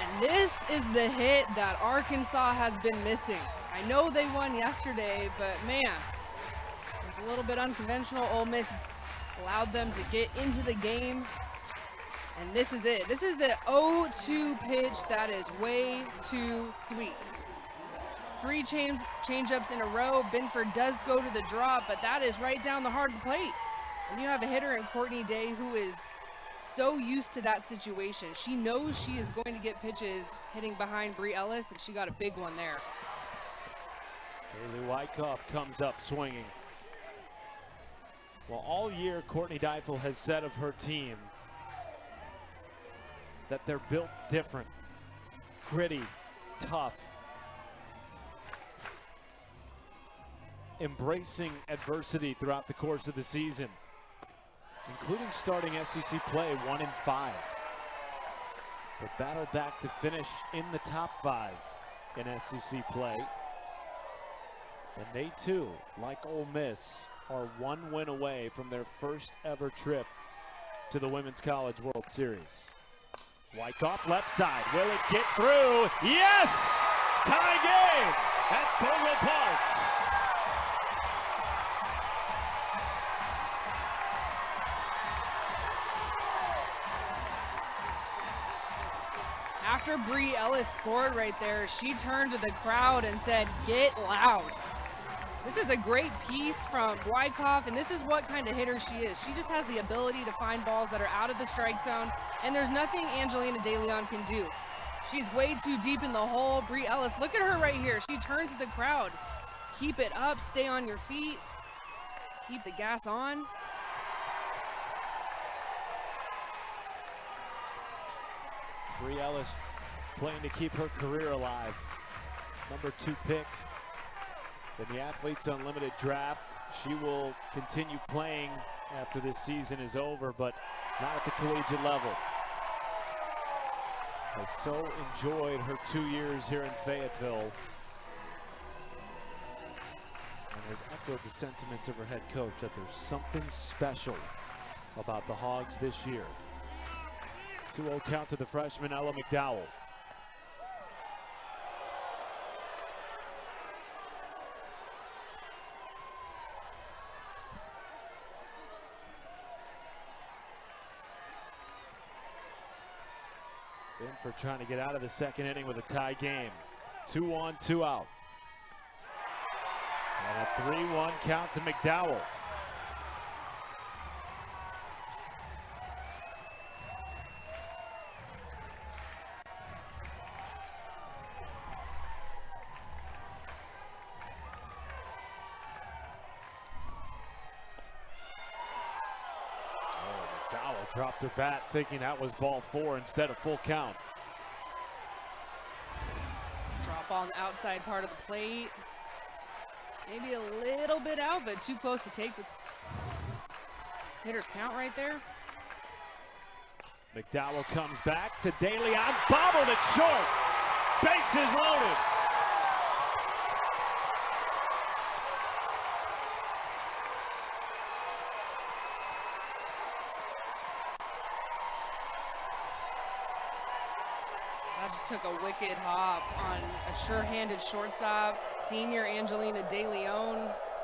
And this is the hit that Arkansas has been missing. I know they won yesterday, but man, it's a little bit unconventional. Ole Miss allowed them to get into the game, and this is it. This is the 0-2 pitch that is way too sweet. 3 changeups in a row. Binford does go to the drop, but that is right down the heart of the plate. And you have a hitter in Courtney Day who is so used to that situation. She knows she is going to get pitches hitting behind Brie Ellis, and she got a big one there. Kaylee Wyckoff comes up swinging. Well, all year, Courtney Deifel has said of her team that they're built different, gritty, tough, embracing adversity throughout the course of the season, including starting SEC play 1-5. But battled back to finish in the top 5 in SEC play. And they too, like Ole Miss, are one win away from their first ever trip to the Women's College World Series. Wyckoff left side, will it get through? Yes! Tie game at Bogle Park. After Brie Ellis scored right there, she turned to the crowd and said, "Get loud." This is a great piece from Wyckoff, and this is what kind of hitter she is. She just has the ability to find balls that are out of the strike zone, and there's nothing Angelina De Leon can do. She's way too deep in the hole. Brie Ellis, look at her right here. She turns to the crowd. Keep it up, stay on your feet, keep the gas on. Brie Ellis playing to keep her career alive. Number 2 pick in the Athletes Unlimited draft. She will continue playing after this season is over, but not at the collegiate level. Has so enjoyed her 2 years here in Fayetteville, and has echoed the sentiments of her head coach that there's something special about the Hogs this year. 2-0 count to the freshman Ella McDowell. Binford trying to get out of the second inning with a tie game. 2 on, 2 out. And a 3-1 count to McDowell. Dropped her bat thinking that was ball 4 instead of full count. Drop on the outside part of the plate. Maybe a little bit out, but too close to take the hitter's count right there. McDowell comes back to De Leon, bobbled it short. Bases loaded. That just took a wicked hop on a sure-handed shortstop. Senior Angelina De Leon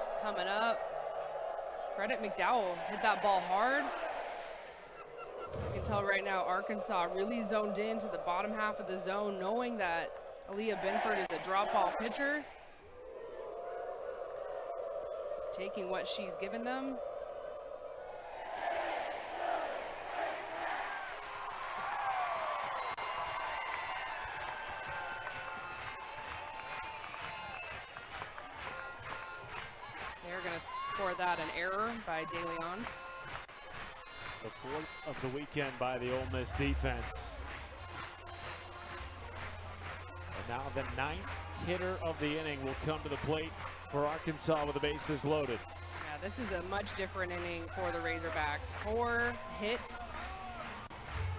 is coming up. Credit McDowell, hit that ball hard. You can tell right now Arkansas really zoned into the bottom half of the zone, knowing that Aaliyah Binford is a drop ball pitcher. Just taking what she's given them. For that, an error by De Leon. The 4th of the weekend by the Ole Miss defense. And now the 9th hitter of the inning will come to the plate for Arkansas with the bases loaded. Yeah, this is a much different inning for the Razorbacks. 4 hits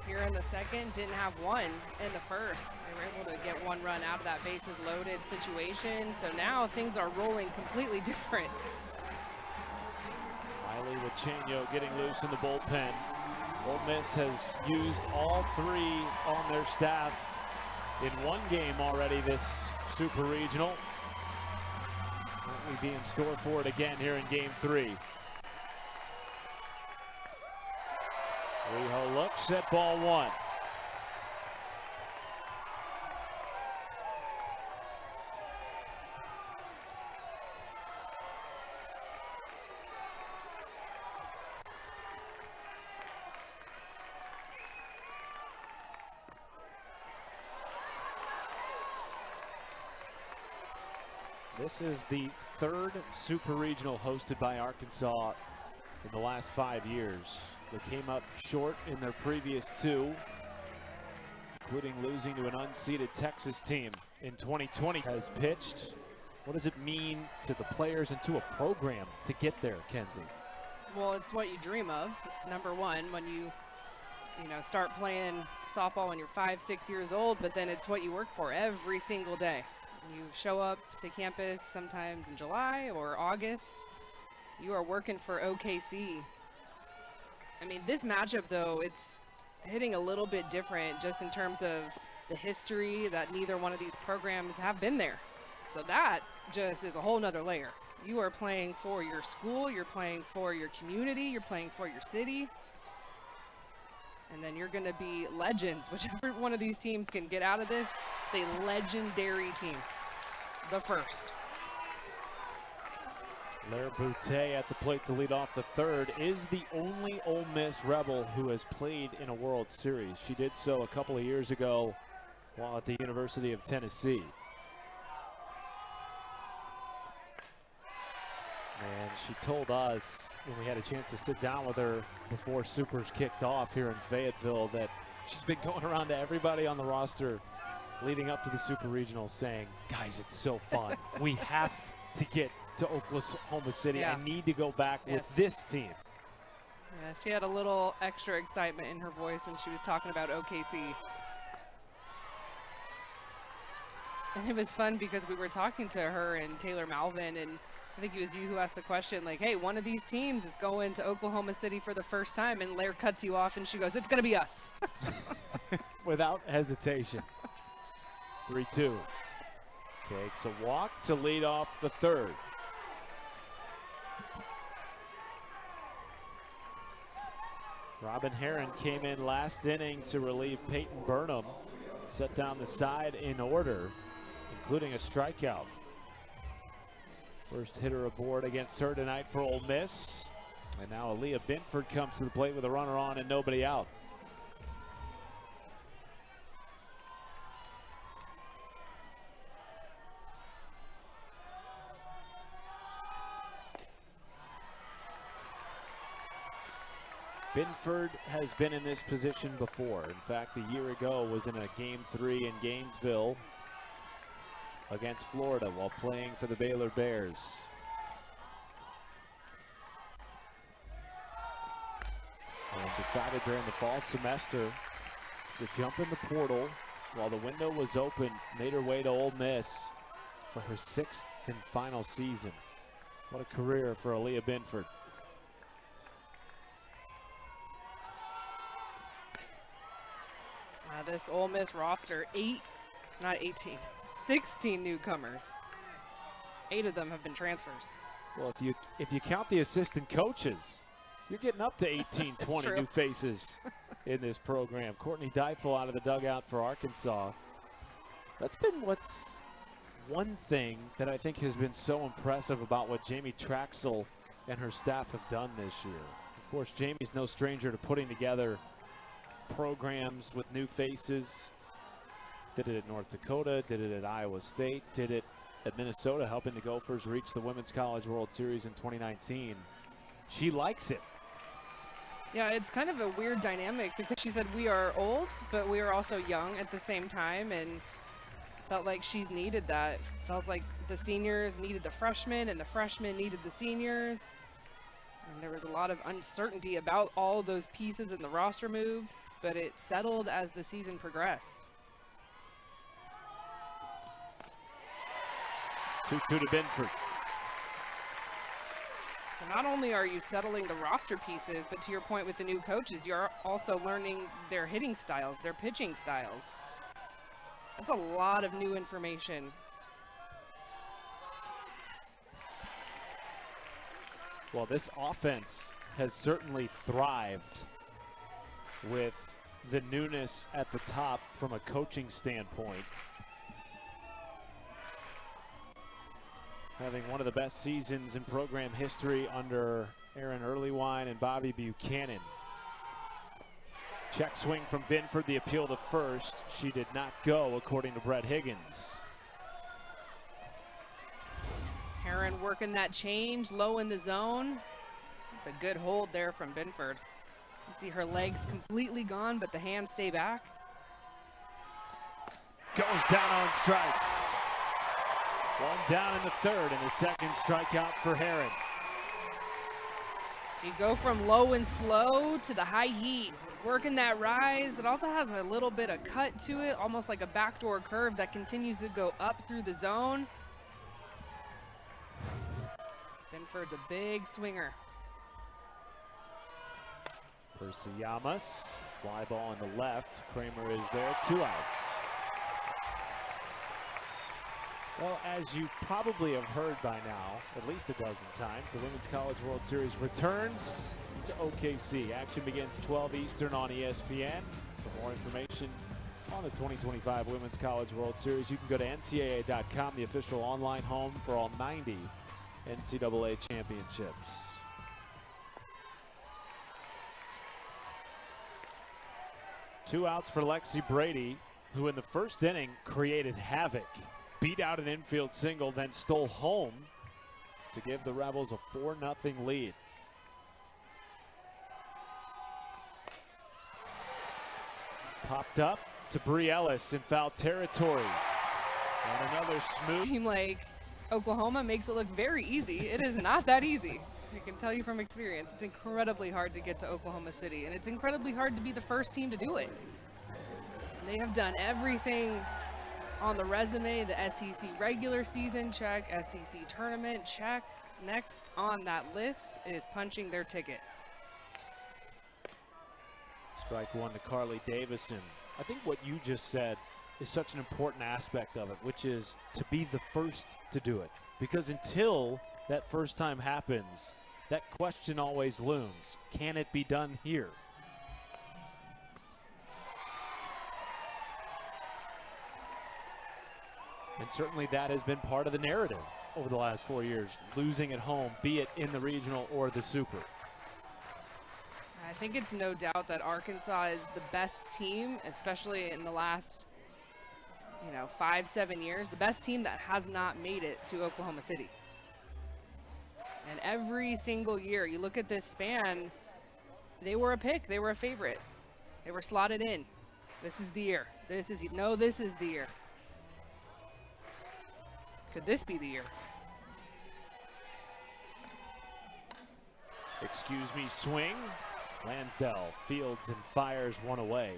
here in the second, didn't have 1 in the first. They were able to get 1 run out of that bases loaded situation. So now things are rolling completely different. Riley Wachenio getting loose in the bullpen. Ole Miss has used all 3 on their staff in 1 game already this Super Regional. Currently be in store for it again here in Game 3. Riho looks at ball 1. This is the third Super Regional hosted by Arkansas in the last 5 years. They came up short in their previous two, including losing to an unseeded Texas team in 2020. Has pitched. What does it mean to the players and to a program to get there, Kenzie? Well, it's what you dream of. Number one, when you start playing softball when you're 5, 6 years old, but then it's what you work for every single day. You show up to campus sometimes in July or August. You are working for OKC. I mean, this matchup, though, it's hitting a little bit different just in terms of the history that neither one of these programs have been there. So that just is a whole nother layer. You are playing for your school, you're playing for your community, you're playing for your city. And then you're going to be legends. Whichever one of these teams can get out of this, it's a legendary team. The first. Lair Boutte at the plate to lead off the third is the only Ole Miss Rebel who has played in a World Series. She did so a couple of years ago while at the University of Tennessee. And she told us when we had a chance to sit down with her before Supers kicked off here in Fayetteville that she's been going around to everybody on the roster leading up to the Super Regional saying, guys, it's so fun. We have to get to Oklahoma City. Yeah. I need to go back with this team. Yeah, she had a little extra excitement in her voice when she was talking about OKC. And it was fun because we were talking to her and Taylor Malvin, and I think it was you who asked the question, like, hey, one of these teams is going to Oklahoma City for the first time, and Lair cuts you off and she goes, it's going to be us. Without hesitation. 3-2. Takes a walk to lead off the third. Robin Herron came in last inning to relieve Peyton Burnham. Set down the side in order, including a strikeout. First hitter aboard against her tonight for Ole Miss. And now Aaliyah Binford comes to the plate with a runner on and nobody out. Binford has been in this position before. In fact, a year ago was in a Game 3 in Gainesville against Florida while playing for the Baylor Bears. And decided during the fall semester to jump in the portal while the window was open, made her way to Ole Miss for her 6th and final season. What a career for Aaliyah Binford. This Ole Miss roster, 16 newcomers. 8 of them have been transfers. Well, if you count the assistant coaches, you're getting up to 18, 20 new faces in this program. Courtney Deifel out of the dugout for Arkansas. That's been what's one thing that I think has been so impressive about what Jamie Traxel and her staff have done this year. Of course, Jamie's no stranger to putting together programs with new faces. Did it at North Dakota, did it at Iowa State, did it at Minnesota, helping the Gophers reach the Women's College World Series in 2019. She likes it. Yeah, it's kind of a weird dynamic because she said we are old, but we are also young at the same time, and felt like she's needed that. Felt like the seniors needed the freshmen and the freshmen needed the seniors. And there was a lot of uncertainty about all of those pieces and the roster moves, but it settled as the season progressed. 2-2 to Binford. So not only are you settling the roster pieces, but to your point with the new coaches, you're also learning their hitting styles, their pitching styles. That's a lot of new information. Well, this offense has certainly thrived with the newness at the top from a coaching standpoint. Having one of the best seasons in program history under Aaron Earlywine and Bobby Buchanan. Check swing from Binford, the appeal to first. She did not go, according to Brett Higgins. Heron working that change low in the zone. It's a good hold there from Binford. You see her legs completely gone, but the hands stay back. Goes down on strikes. One down in the third, and the second strikeout for Heron. So you go from low and slow to the high heat, working that rise. It also has a little bit of cut to it, almost like a backdoor curve that continues to go up through the zone. Binford's a big swinger. Percy Yamas, fly ball on the left. Kramer is there, 2 outs. Well, as you probably have heard by now, at least a dozen times, the Women's College World Series returns to OKC. Action begins 12 Eastern on ESPN. For more information on the 2025 Women's College World Series, you can go to NCAA.com, the official online home for all 90 NCAA championships. Two outs for Lexi Brady, who in the first inning created havoc. Beat out an infield single, then stole home to give the Rebels a 4-0 lead. Popped up to Bree Ellis in foul territory. And another smooth. Team like Oklahoma makes it look very easy. It is not that easy. I can tell you from experience, it's incredibly hard to get to Oklahoma City, and it's incredibly hard to be the first team to do it. They have done everything on the resume. The SEC regular season, check. SEC tournament, check. Next on that list is punching their ticket. Strike one to Carly Davison. I think what you just said is such an important aspect of it, which is to be the first to do it. Because until that first time happens, that question always looms. Can it be done here? And certainly that has been part of the narrative over the last 4 years, losing at home, be it in the regional or the super. I think it's no doubt that Arkansas is the best team, especially in the last 5-7 years, the best team that has not made it to Oklahoma City. And every single year, you look at this span, they were a pick, they were a favorite. They were slotted in. This is the year. This is the year. Could this be the year? Excuse me, swing. Lansdale fields and fires one away.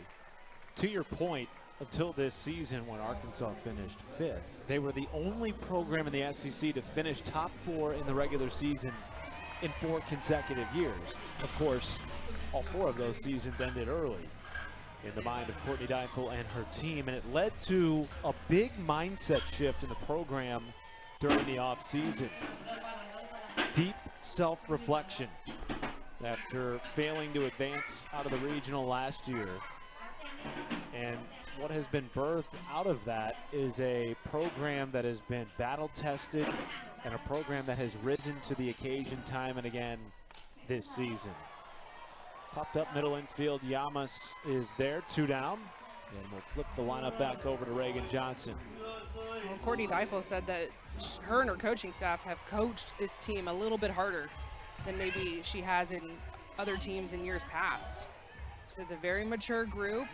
To your point, until this season when Arkansas finished 5th, they were the only program in the SEC to finish top 4 in the regular season in 4 consecutive years. Of course, all 4 of those seasons ended early in the mind of Courtney Deifel and her team, and it led to a big mindset shift in the program during the offseason. Deep self-reflection after failing to advance out of the regional last year. And what has been birthed out of that is a program that has been battle-tested and a program that has risen to the occasion time and again this season. Popped up middle infield, Yamas is there, 2 down. And we'll flip the lineup back over to Reagan Johnson. Well, Courtney Deifel said that her and her coaching staff have coached this team a little bit harder than maybe she has in other teams in years past. She said it's a very mature group,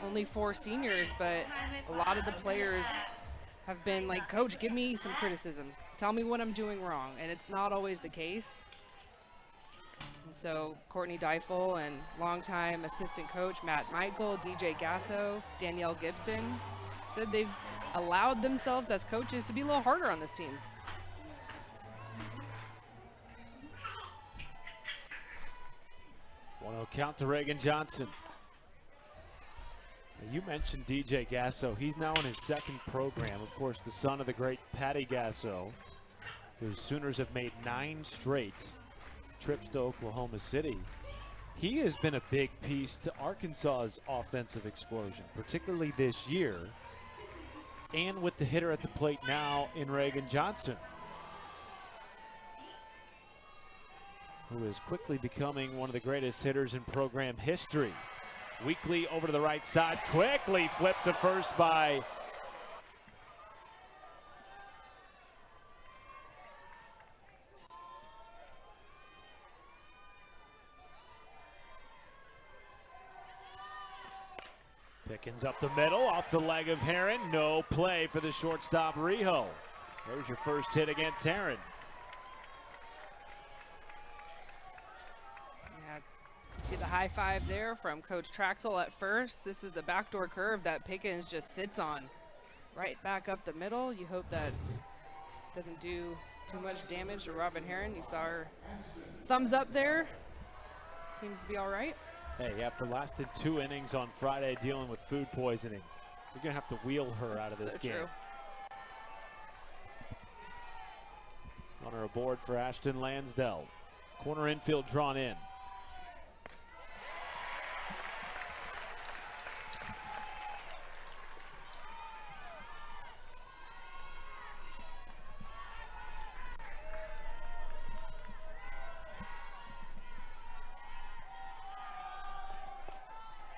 only 4 seniors, but a lot of the players have been like, Coach, give me some criticism. Tell me what I'm doing wrong, and it's not always the case. And so Courtney Deifel and longtime assistant coach Matt Michael, DJ Gasso, Danielle Gibson said they've allowed themselves as coaches to be a little harder on this team. One count to Reagan Johnson. Now, you mentioned DJ Gasso. He's now in his 2nd program. Of course, the son of the great Patty Gasso, whose Sooners have made 9 straight trips to Oklahoma City. He has been a big piece to Arkansas's offensive explosion, particularly this year, and with the hitter at the plate now in Reagan Johnson, who is quickly becoming one of the greatest hitters in program history. Weekly over to the right side, quickly flipped to first by Pickens up the middle, off the leg of Heron. No play for the shortstop, Rijo. There's your first hit against Heron. Yeah, see the high five there from Coach Traxel at first. This is the backdoor curve that Pickens just sits on. Right back up the middle. You hope that doesn't do too much damage to Robin Heron. You saw her thumbs up there. Seems to be all right. Hey, after lasting 2 innings on Friday dealing with food poisoning, you're going to have to wheel her out of this game. True. Runner aboard for Ashton Lansdell. Corner infield drawn in.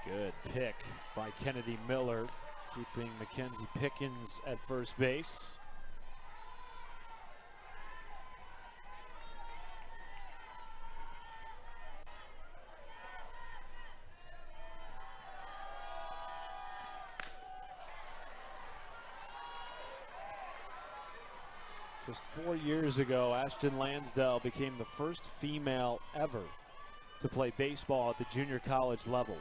Good pick by Kennedy Miller, keeping Mackenzie Pickens at first base. Just 4 years ago, Ashton Lansdell became the first female ever to play baseball at the junior college level.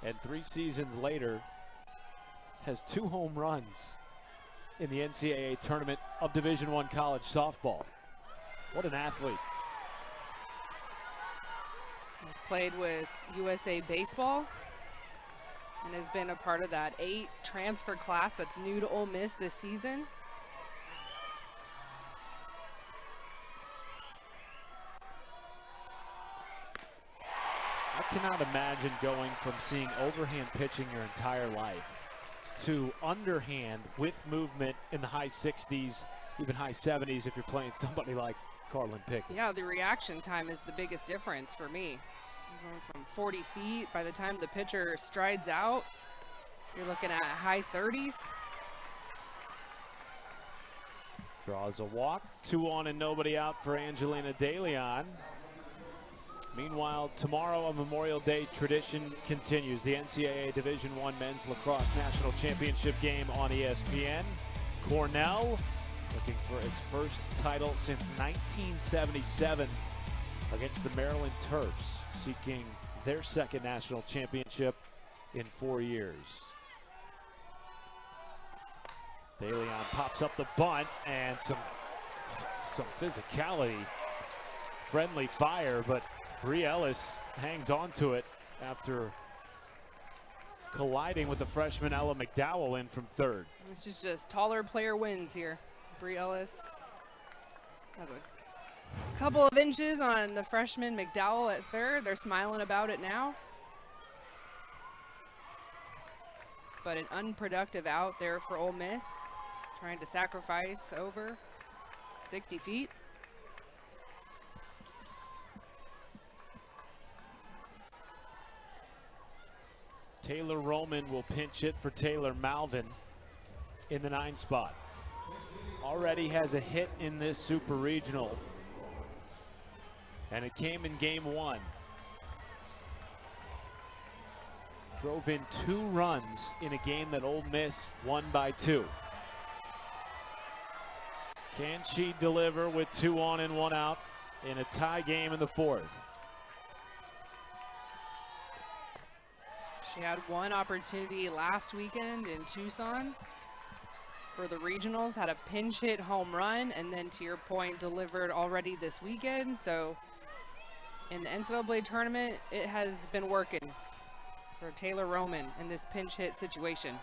And 3 seasons later, has 2 home runs in the NCAA tournament of Division I college softball. What an athlete. He's played with USA Baseball and has been a part of that 8 transfer class that's new to Ole Miss this season. I cannot imagine going from seeing overhand pitching your entire life to underhand with movement in the high 60s, even high 70s if you're playing somebody like Carlin Pickens. Yeah, the reaction time is the biggest difference for me. You're going from 40 feet, by the time the pitcher strides out, you're looking at high 30s. Draws a walk, 2 on and nobody out for Angelina DeLeon. Meanwhile, tomorrow a Memorial Day tradition continues. The NCAA Division I Men's Lacrosse National Championship game on ESPN. Cornell looking for its first title since 1977 against the Maryland Terps, seeking their second national championship in 4 years. DeLeon pops up the bunt and some physicality. Friendly fire, but Bree Ellis hangs on to it after colliding with the freshman Ella McDowell in from third. It's just taller player wins here. Bree Ellis has a couple of inches on the freshman McDowell at third. They're smiling about it now. But an unproductive out there for Ole Miss, trying to sacrifice over 60 feet. Taylor Roman will pinch hit for Taylor Malvin in the 9 spot. Already has a hit in this Super Regional, and it came in game 1. Drove in 2 runs in a game that Ole Miss won by 2. Can she deliver with 2 on and 1 out in a tie game in the 4th? She had one opportunity last weekend in Tucson for the regionals, had a pinch hit home run, and then to your point, delivered already this weekend. So in the NCAA tournament, it has been working for Taylor Roman in this pinch hit situation.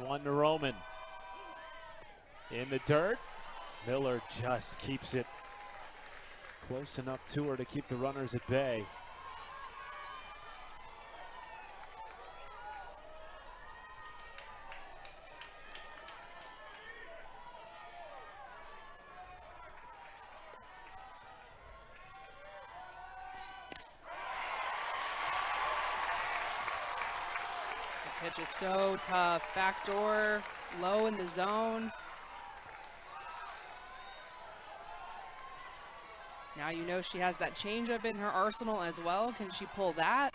One to Roman. In the dirt, Miller just keeps it close enough to her to keep the runners at bay. pitch is so tough. Backdoor, low in the zone. Now you know she has that changeup in her arsenal as well. Can she pull that?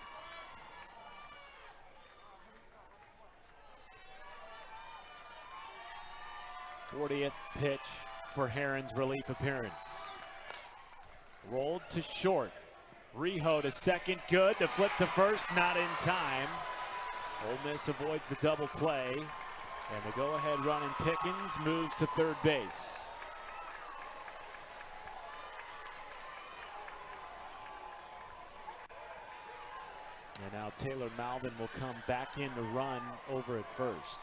'40th pitch for Herron's relief appearance. Rolled to short. Rijo to second, good. To flip to first, not in time. Ole Miss avoids the double play. And the go-ahead run in Pickens moves to third base. And now Taylor Malvin will come back in to run over at first.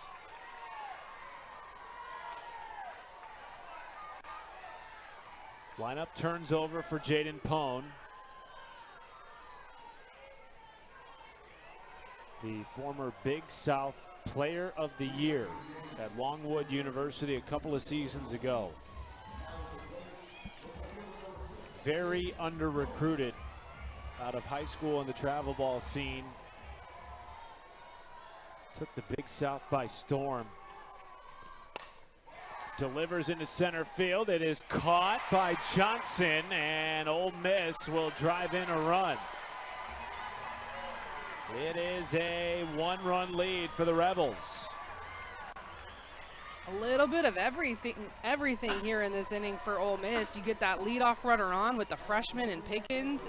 Lineup turns over for Jaden Pone. The former Big South Player of the Year at Longwood University a couple of seasons ago. Very under-recruited out of high school in the travel ball scene. Took the Big South by storm. Delivers into center field. It is caught by Johnson, and Ole Miss will drive in a run. It is a one-run lead for the Rebels. A little bit of everything here in this inning for Ole Miss. You get that leadoff runner on with the freshman and Pickens.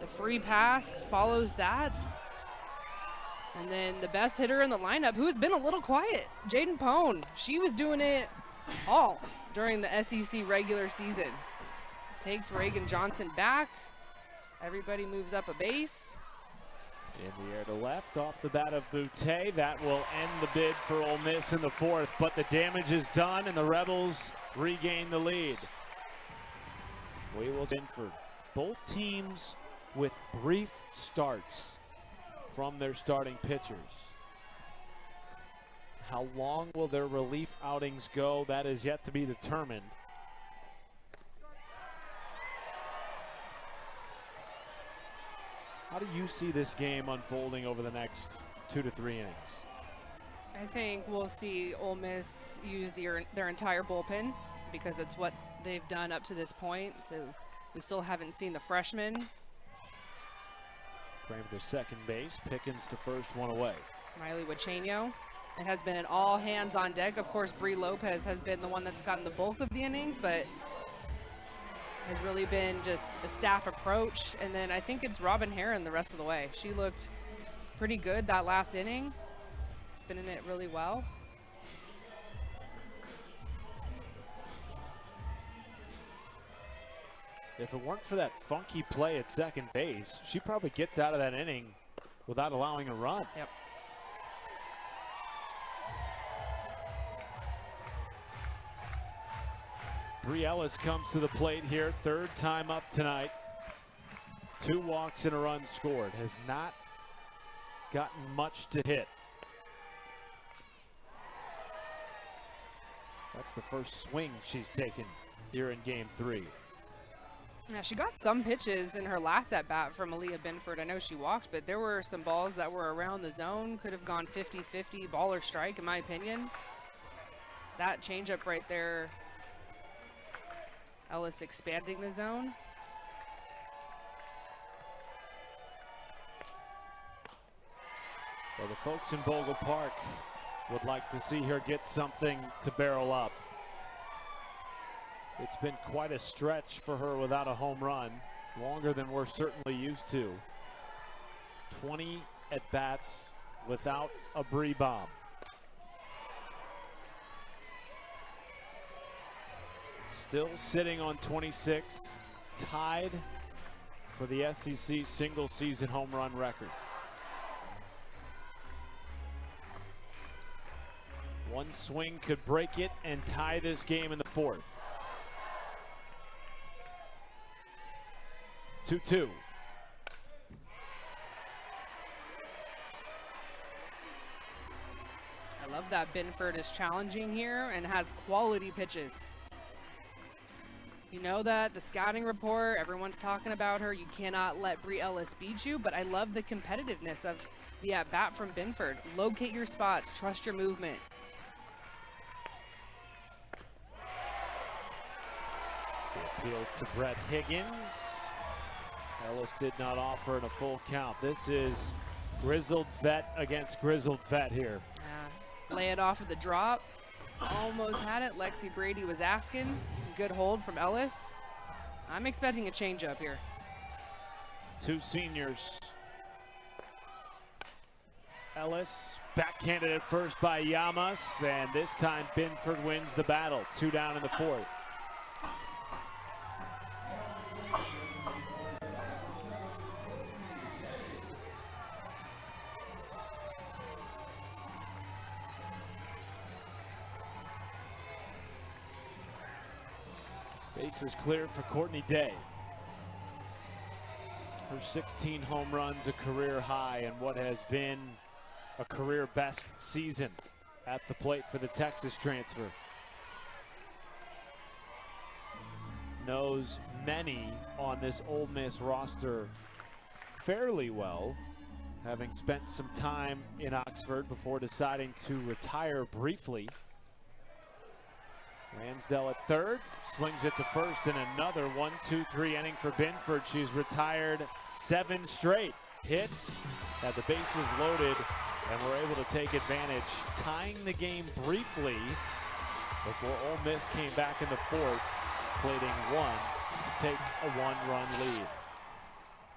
The free pass follows that. And then the best hitter in the lineup, who has been a little quiet, Jaden Pone. She was doing it all during the SEC regular season. Takes Reagan Johnson back. Everybody moves up a base. In the air to left, off the bat of Boutte. That will end the bid for Ole Miss in the fourth, but the damage is done and the Rebels regain the lead. We will in for both teams with brief starts from their starting pitchers. How long will their relief outings go? That is yet to be determined. How do you see this game unfolding over the next 2 to 3 innings? I think we'll see Ole Miss use their entire bullpen because it's what they've done up to this point. So we still haven't seen the freshmen. Kramer to second base, Pickens to first, one away. Miley Wachenio. It has been an all hands on deck. Of course, Bree Lopez has been the one that's gotten the bulk of the innings, but has really been just a staff approach. And then I think it's Robin Herron the rest of the way. She looked pretty good that last inning, spinning it really well. If it weren't for that funky play at second base, she probably gets out of that inning without allowing a run. Yep. Bree Ellis comes to the plate here, third time up tonight. 2 walks and a run scored. Has not gotten much to hit. That's the first swing she's taken here in game 3. Yeah, she got some pitches in her last at-bat from Aaliyah Binford. I know she walked, but there were some balls that were around the zone. Could have gone 50-50, ball or strike, in my opinion. That changeup right there, Ellis expanding the zone. Well, the folks in Bogle Park would like to see her get something to barrel up. It's been quite a stretch for her without a home run, longer than we're certainly used to. 20 at-bats without a Bree bomb. Still sitting on 26, tied for the SEC single-season home run record. One swing could break it and tie this game in the fourth. 2-2. I love that Binford is challenging here and has quality pitches. You know that, the scouting report, everyone's talking about her. You cannot let Brie Ellis beat you, but I love the competitiveness of the at-bat from Binford. Locate your spots, trust your movement. The appeal to Brett Higgins. Ellis did not offer in a full count. This is grizzled vet against grizzled vet here. Lay it off of the drop. Almost had it. Lexi Brady was asking. Good hold from Ellis. I'm expecting a changeup here. Two seniors. Ellis backhanded at first by Llamas, and this time Binford wins the battle. 2 down in the 4th. Base is clear for Courtney Day. Her 16 home runs, a career high, and what has been a career best season at the plate for the Texas transfer. Knows many on this Ole Miss roster fairly well, having spent some time in Oxford before deciding to retire briefly. Ransdell at third, slings it to first, and another 1-2-3 inning for Binford. She's retired 7 straight hits, had the bases loaded, and were able to take advantage, tying the game briefly before Ole Miss came back in the 4th, plating 1 to take a 1-run lead.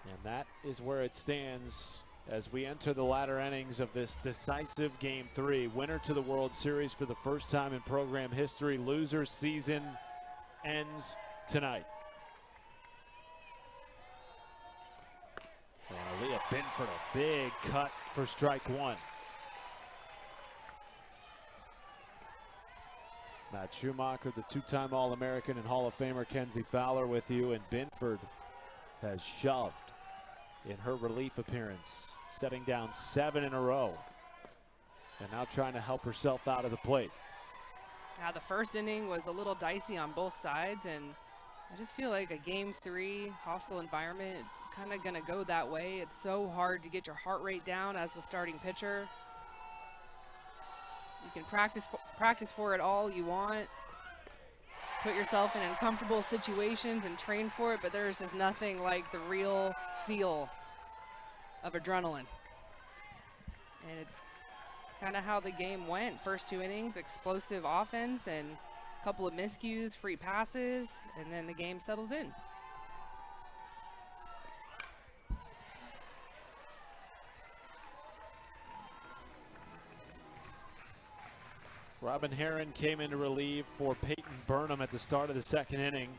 And that is where it stands as we enter the latter innings of this decisive Game 3. Winner to the World Series for the first time in program history. Loser season ends tonight. And Aaliyah Binford, a big cut for strike 1. Matt Schumacher, the 2-time All-American and Hall of Famer Kenzie Fowler with you, and Binford has shoved in her relief appearance, setting down 7 in a row, and now trying to help herself out of the plate. The first inning was a little dicey on both sides, and I just feel like a Game 3 hostile environment, it's kind of going to go that way. It's so hard to get your heart rate down as the starting pitcher. You can practice for it all you want, put yourself in uncomfortable situations and train for it, but there's just nothing like the real feel of adrenaline. And it's kind of how the game went. First 2 innings, explosive offense and a couple of miscues, free passes, and then the game settles in. Robin Herron came in to relieve for Peyton Burnham at the start of the 2nd inning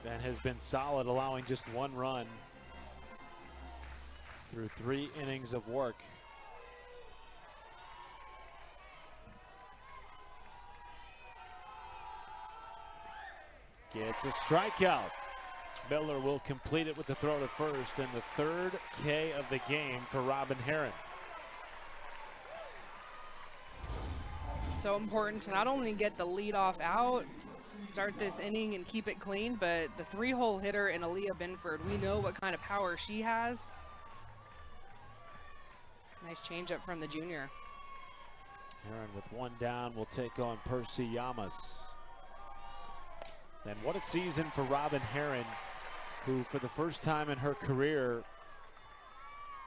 and has been solid, allowing just 1 run through 3 innings of work. Gets a strikeout. Miller will complete it with the throw to first, and the 3rd K of the game for Robin Herron. So important to not only get the leadoff out, start this inning and keep it clean, but the 3-hole hitter in Aaliyah Binford, we know what kind of power she has. Nice changeup from the junior. Herron with 1 down will take on Percy Llamas. And what a season for Robin Herron, who for the first time in her career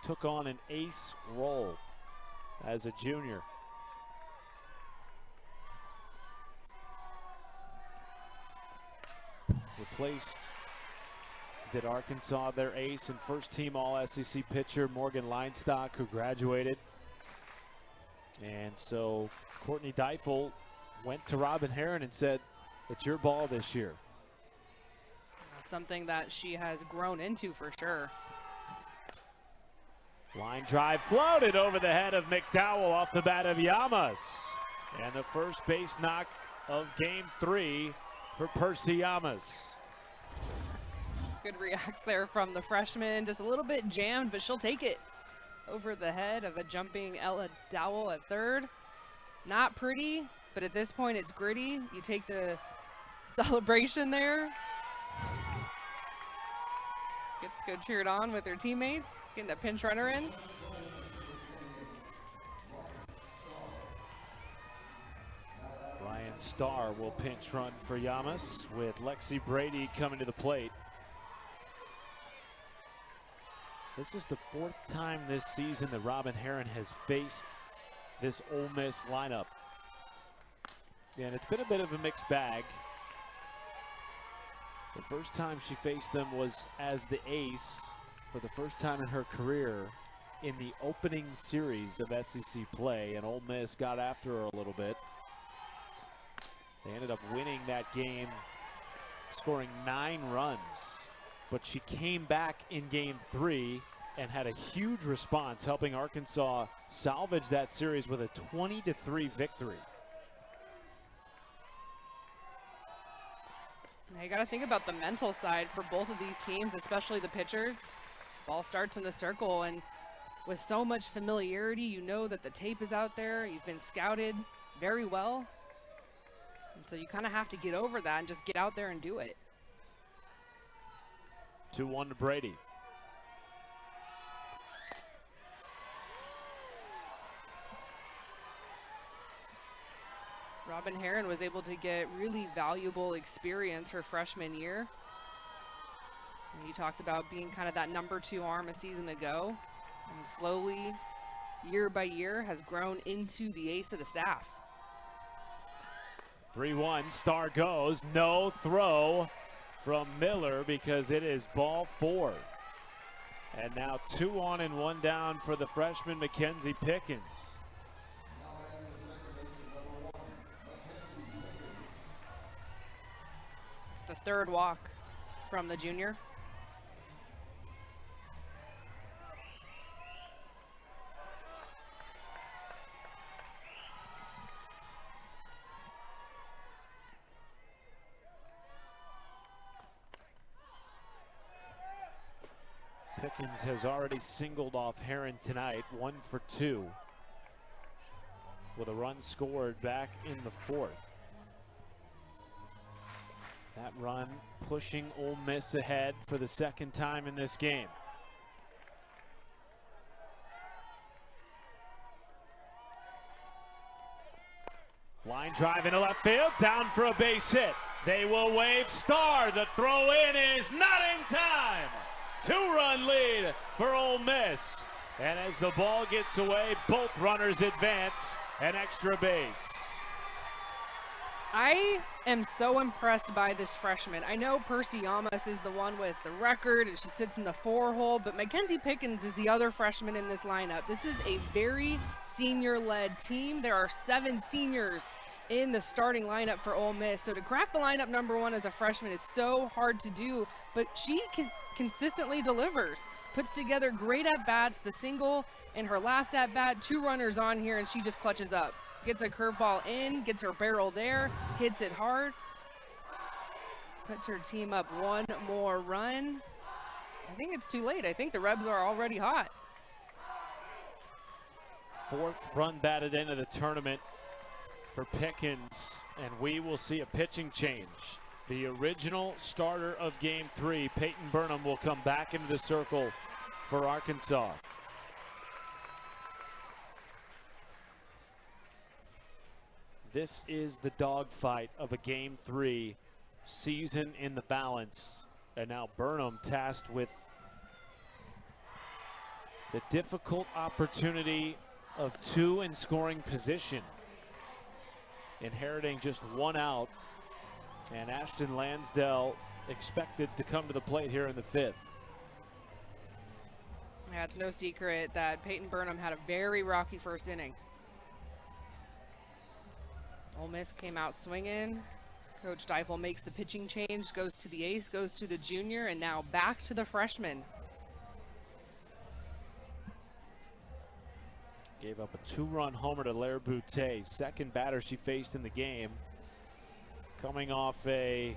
took on an ace role as a junior. Replaced, did Arkansas, their ace and first-team All-SEC pitcher Morgan Leinstock, who graduated. And so Courtney Deifel went to Robin Herron and said, "It's your ball this year." Something that she has grown into for sure. Line drive floated over the head of McDowell off the bat of Llamas. And the first base knock of Game 3 for Percy Llamas. Good reacts there from the freshman. Just a little bit jammed, but she'll take it over the head of a jumping Ella Dowell at third. Not pretty, but at this point it's gritty. You take the celebration there. Gets good cheered on with her teammates, getting a pinch runner in. Ryan Starr will pinch run for Yamas with Lexi Brady coming to the plate. This is the 4th time this season that Robin Herron has faced this Ole Miss lineup. And it's been a bit of a mixed bag. The first time she faced them was as the ace for the first time in her career in the opening series of SEC play, and Ole Miss got after her a little bit. They ended up winning that game, scoring 9 runs. But she came back in game 3 and had a huge response, helping Arkansas salvage that series with a 20-3 victory. Now you got to think about the mental side for both of these teams, especially the pitchers. Ball starts in the circle, and with so much familiarity, you know that the tape is out there. You've been scouted very well. And so you kind of have to get over that and just get out there and do it. 2-1 to Brady. Robin Herron was able to get really valuable experience her freshman year. And you talked about being kind of that number 2 arm a season ago, and slowly, year by year, has grown into the ace of the staff. 3-1, Star goes, no throw from Miller because it is ball 4. And now 2 on and 1 down for the freshman Mackenzie Pickens. It's the 3rd walk from the junior. Pickens has already singled off Herron tonight, 1 for 2, with a run scored back in the 4th. That run pushing Ole Miss ahead for the 2nd time in this game. Line drive into left field, down for a base hit. They will wave Star. The throw in is not in time. 2-run lead for Ole Miss. And as the ball gets away, both runners advance, an extra base. I am so impressed by this freshman. I know Percy Yamas is the one with the record and she sits in the 4-hole, but Mackenzie Pickens is the other freshman in this lineup. This is a very senior-led team. There are 7 seniors in the starting lineup for Ole Miss. So to crack the lineup number 1 as a freshman is so hard to do, but she consistently delivers. Puts together great at-bats, the single in her last at-bat, 2 runners on here, and she just clutches up. Gets a curveball in, gets her barrel there, hits it hard. Puts her team up 1 more run. I think it's too late. I think the Rebs are already hot. 4th run batted into the tournament for Pickens, and we will see a pitching change. The original starter of game 3, Peyton Burnham, will come back into the circle for Arkansas. This is the dogfight of a game 3, season in the balance. And now Burnham tasked with the difficult opportunity of 2 in scoring position, inheriting just 1 out, and Ashton Lansdale expected to come to the plate here in the 5th. Yeah, it's no secret that Peyton Burnham had a very rocky first inning. Ole Miss came out swinging. Coach Deifel makes the pitching change, goes to the ace, goes to the junior, and now back to the freshman. Gave up a 2-run homer to Lair Boutte, 2nd batter she faced in the game, coming off a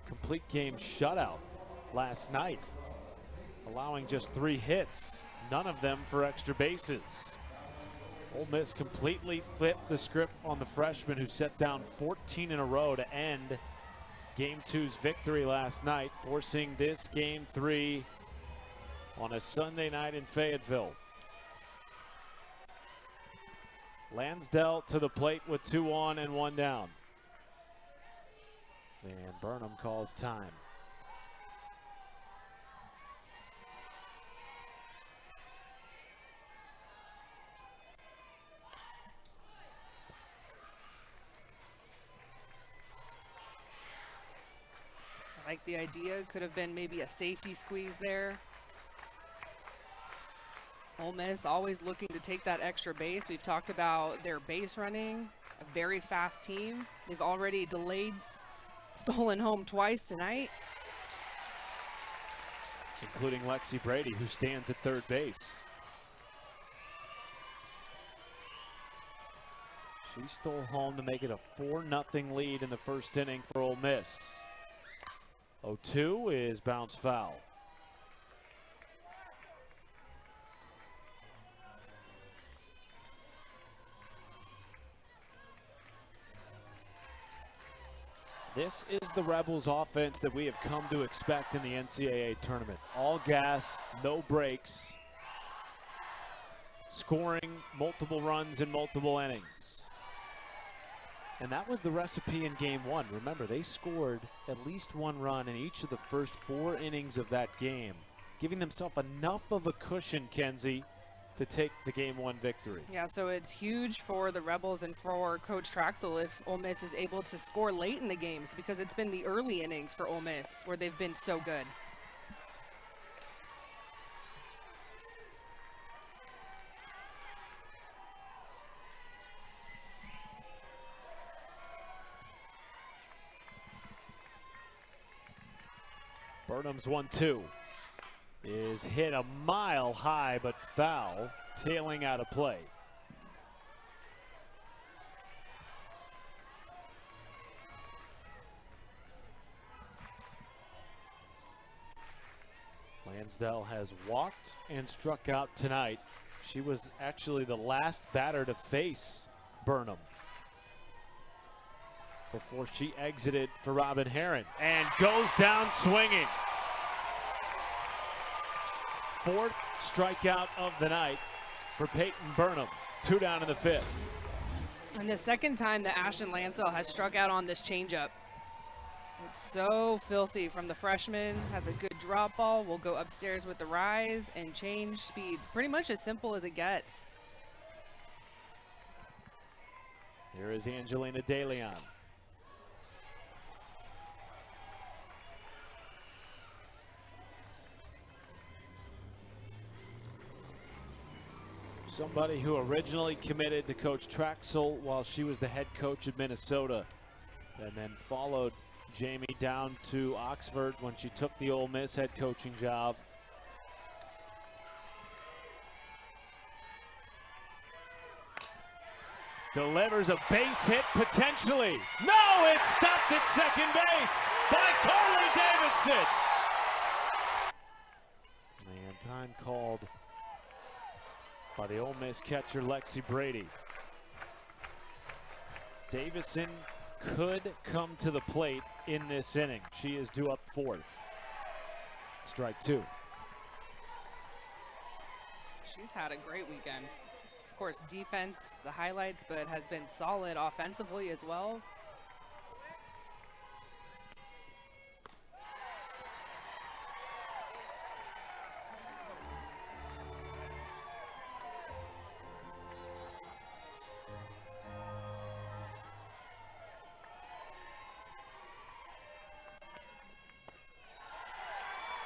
complete game shutout last night, allowing just 3 hits, none of them for extra bases. Ole Miss completely flipped the script on the freshman, who set down 14 in a row to end Game 2's victory last night, forcing this Game 3 on a Sunday night in Fayetteville. Lansdale to the plate with 2 on and 1 down. And Burnham calls time. I like the idea. Could have been maybe a safety squeeze there. Ole Miss always looking to take that extra base. We've talked about their base running, a very fast team. They've already stolen home twice tonight. Including Lexi Brady, who stands at third base. She stole home to make it a 4-0 lead in the first inning for Ole Miss. 0-2 is bounce foul. This is the Rebels offense that we have come to expect in the NCAA tournament. All gas, no brakes, scoring multiple runs in multiple innings. And that was the recipe in Game 1. Remember, they scored at least 1 run in each of the first 4 innings of that game, giving themselves enough of a cushion, Kenzie, to take the Game 1 victory. Yeah, so it's huge for the Rebels and for Coach Traxel if Ole Miss is able to score late in the games, because it's been the early innings for Ole Miss where they've been so good. Burnham's 1-2 is hit a mile high but foul, tailing out of play. Lansdale has walked and struck out tonight. She was actually the last batter to face Burnham before she exited for Robin Herron and goes down swinging. 4th strikeout of the night for Peyton Burnham. 2 down in the 5th. And the second time that Ashton Lansdale has struck out on this changeup. It's so filthy from the freshman. Has a good drop ball. Will go upstairs with the rise and change speeds. Pretty much as simple as it gets. Here is Angelina De Leon. Somebody who originally committed to Coach Traxel while she was the head coach of Minnesota, and then followed Jamie down to Oxford when she took the Ole Miss head coaching job. Delivers a base hit potentially. No, it's stopped at second base by Carly Davidson. And time called by the Ole Miss catcher Lexi Brady. Davison could come to the plate in this inning. She is due up 4th. Strike 2. She's had a great weekend. Of course, defense, the highlights, but has been solid offensively as well.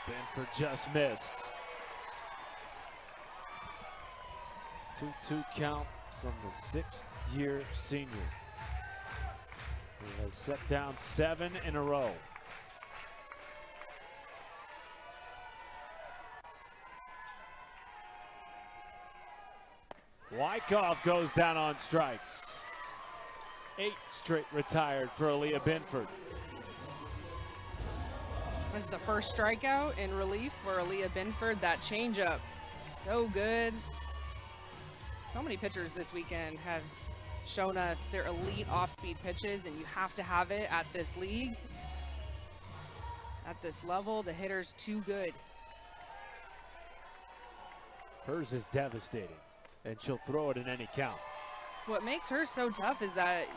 Benford just missed. 2-2 count from the 6th-year senior, who has set down 7 in a row. Wyckoff goes down on strikes. 8 straight retired for Aaliyah Benford. Was the first strikeout in relief for Aaliyah Benford. That changeup, so good. So many pitchers this weekend have shown us their elite off-speed pitches, and you have to have it at this league. At this level, the hitter's too good. Hers is devastating, and she'll throw it in any count. What makes her so tough is that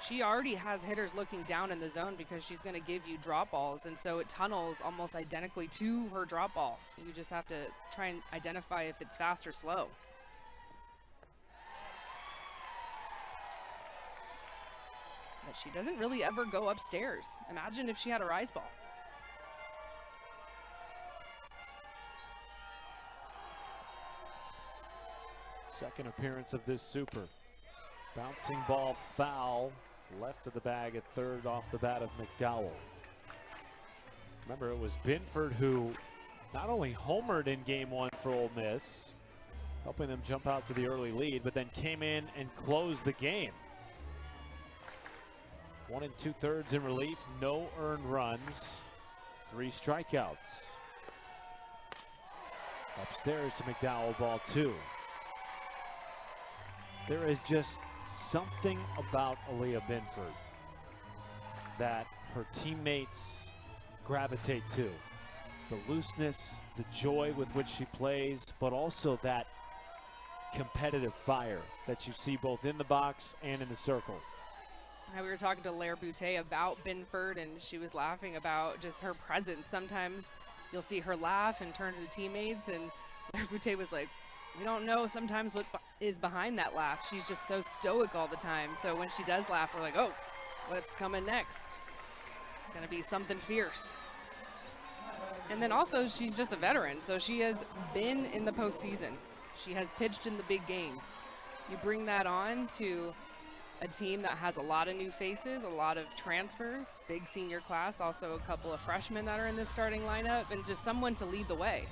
she already has hitters looking down in the zone because she's going to give you drop balls, and so it tunnels almost identically to her drop ball. You just have to try and identify if it's fast or slow. But she doesn't really ever go upstairs. Imagine if she had a rise ball. Second appearance of this super. Bouncing ball foul, left of the bag at third off the bat of McDowell. Remember, it was Binford who not only homered in game one for Ole Miss, helping them jump out to the early lead, but then came in and closed the game. 1 2/3 in relief, no earned runs, 3 strikeouts. Upstairs to McDowell, ball 2. There is just something about Aaliyah Binford that her teammates gravitate to. The looseness, the joy with which she plays, but also that competitive fire that you see both in the box and in the circle. We were talking to Lair Boutte about Binford, and she was laughing about just her presence. Sometimes you'll see her laugh and turn to the teammates, and Lair Boutte was like, we don't know sometimes what is behind that laugh. She's just so stoic all the time. So when she does laugh, we're like, oh, what's coming next? It's going to be something fierce. And then also, she's just a veteran. So she has been in the postseason. She has pitched in the big games. You bring that on to a team that has a lot of new faces, a lot of transfers, big senior class, also a couple of freshmen that are in the starting lineup, and just someone to lead the way.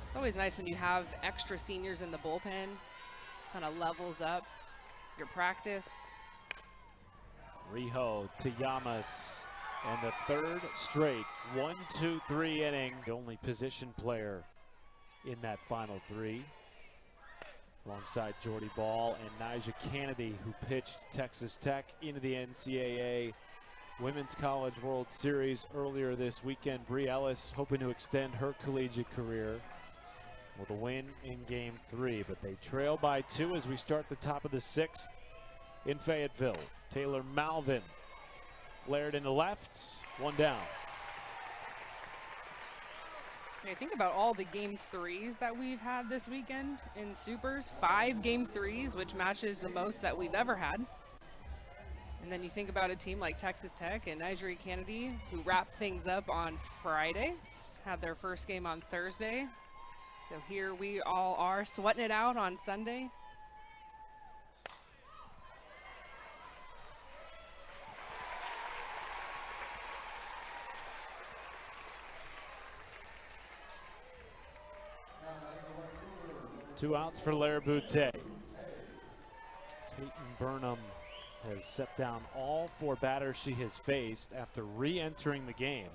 It's always nice when you have extra seniors in the bullpen. It kind of levels up your practice. Riho to Yamas, and the third straight 1-2-3 inning. The only position player in that final 3. Alongside Jordy Ball and Nyjah Kennedy, who pitched Texas Tech into the NCAA Women's College World Series earlier this weekend. Bree Ellis hoping to extend her collegiate career with a win in game 3, but they trail by 2 as we start the top of the 6th in Fayetteville. Taylor Malvin flared into left, 1 down. Okay, think about all the game 3s that we've had this weekend in Supers. 5 game 3s, which matches the most that we've ever had. And then you think about a team like Texas Tech and Nyjah Kennedy, who wrapped things up on Friday, had their first game on Thursday. So here we all are sweating it out on Sunday. Two outs for Lair Boutte. Peyton Burnham has set down all 4 batters she has faced after re-entering the game.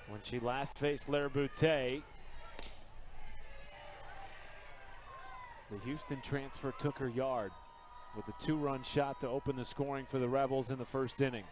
When she last faced Lair Boutte, the Houston transfer took her yard with a 2-run shot to open the scoring for the Rebels in the first inning.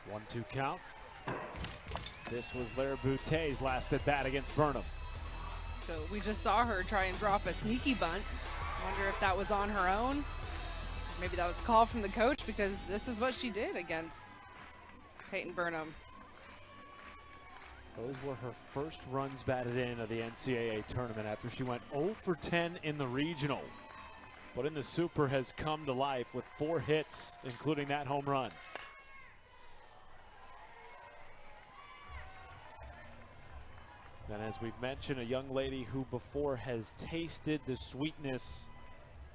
One-two count. This was Lair Boutte's last at bat against Burnham. So we just saw her try and drop a sneaky bunt. Wonder if that was on her own. Maybe that was a call from the coach, because this is what she did against Peyton Burnham. Those were her first runs batted in of the NCAA tournament after she went 0 for 10 in the regional. But in the Super has come to life with 4 hits, including that home run. And as we've mentioned, a young lady who before has tasted the sweetness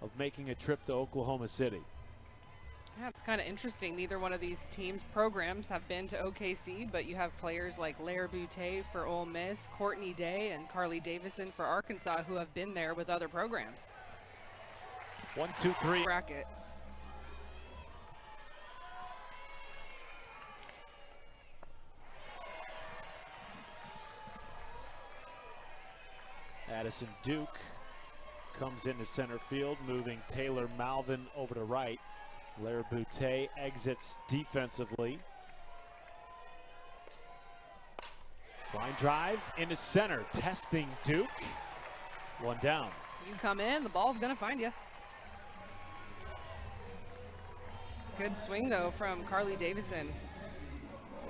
of making a trip to Oklahoma City. Yeah, it's kind of interesting. Neither one of these teams' programs have been to OKC, but you have players like Lair Butte for Ole Miss, Courtney Day, and Carly Davison for Arkansas who have been there with other programs. 1, 2, 3. Bracket. Addison Duke comes into center field, moving Taylor Malvin over to right. Lair Butte exits defensively. Line drive into center, testing Duke. One down. You come in, the ball's gonna find you. Good swing though from Carly Davison.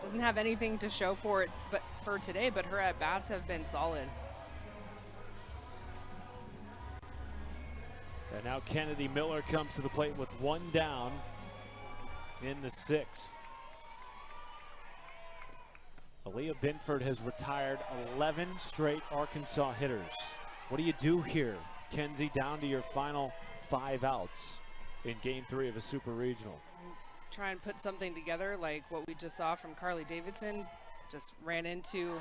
Doesn't have anything to show for it but for today, but her at-bats have been solid. And now Kennedy Miller comes to the plate with one down in the 6th. Aaliyah Binford has retired 11 straight Arkansas hitters. What do you do here, Kenzie, down to your final 5 outs in Game 3 of a Super Regional? Try and put something together like what we just saw from Carly Davidson. Just ran into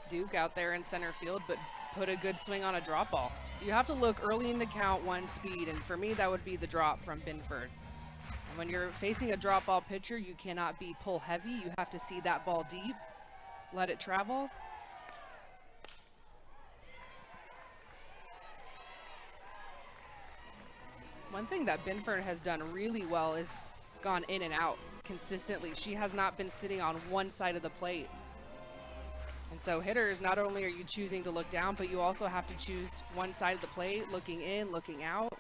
Duke out there in center field, but put a good swing on a drop ball. You have to look early in the count, one speed, and for me that would be the drop from Binford. And when you're facing a drop ball pitcher, you cannot be pull heavy. You have to see that ball deep, let it travel. One thing that Binford has done really well is gone in and out consistently. She has not been sitting on one side of the plate. And so hitters, not only are you choosing to look down, but you also have to choose one side of the plate, looking in, looking out.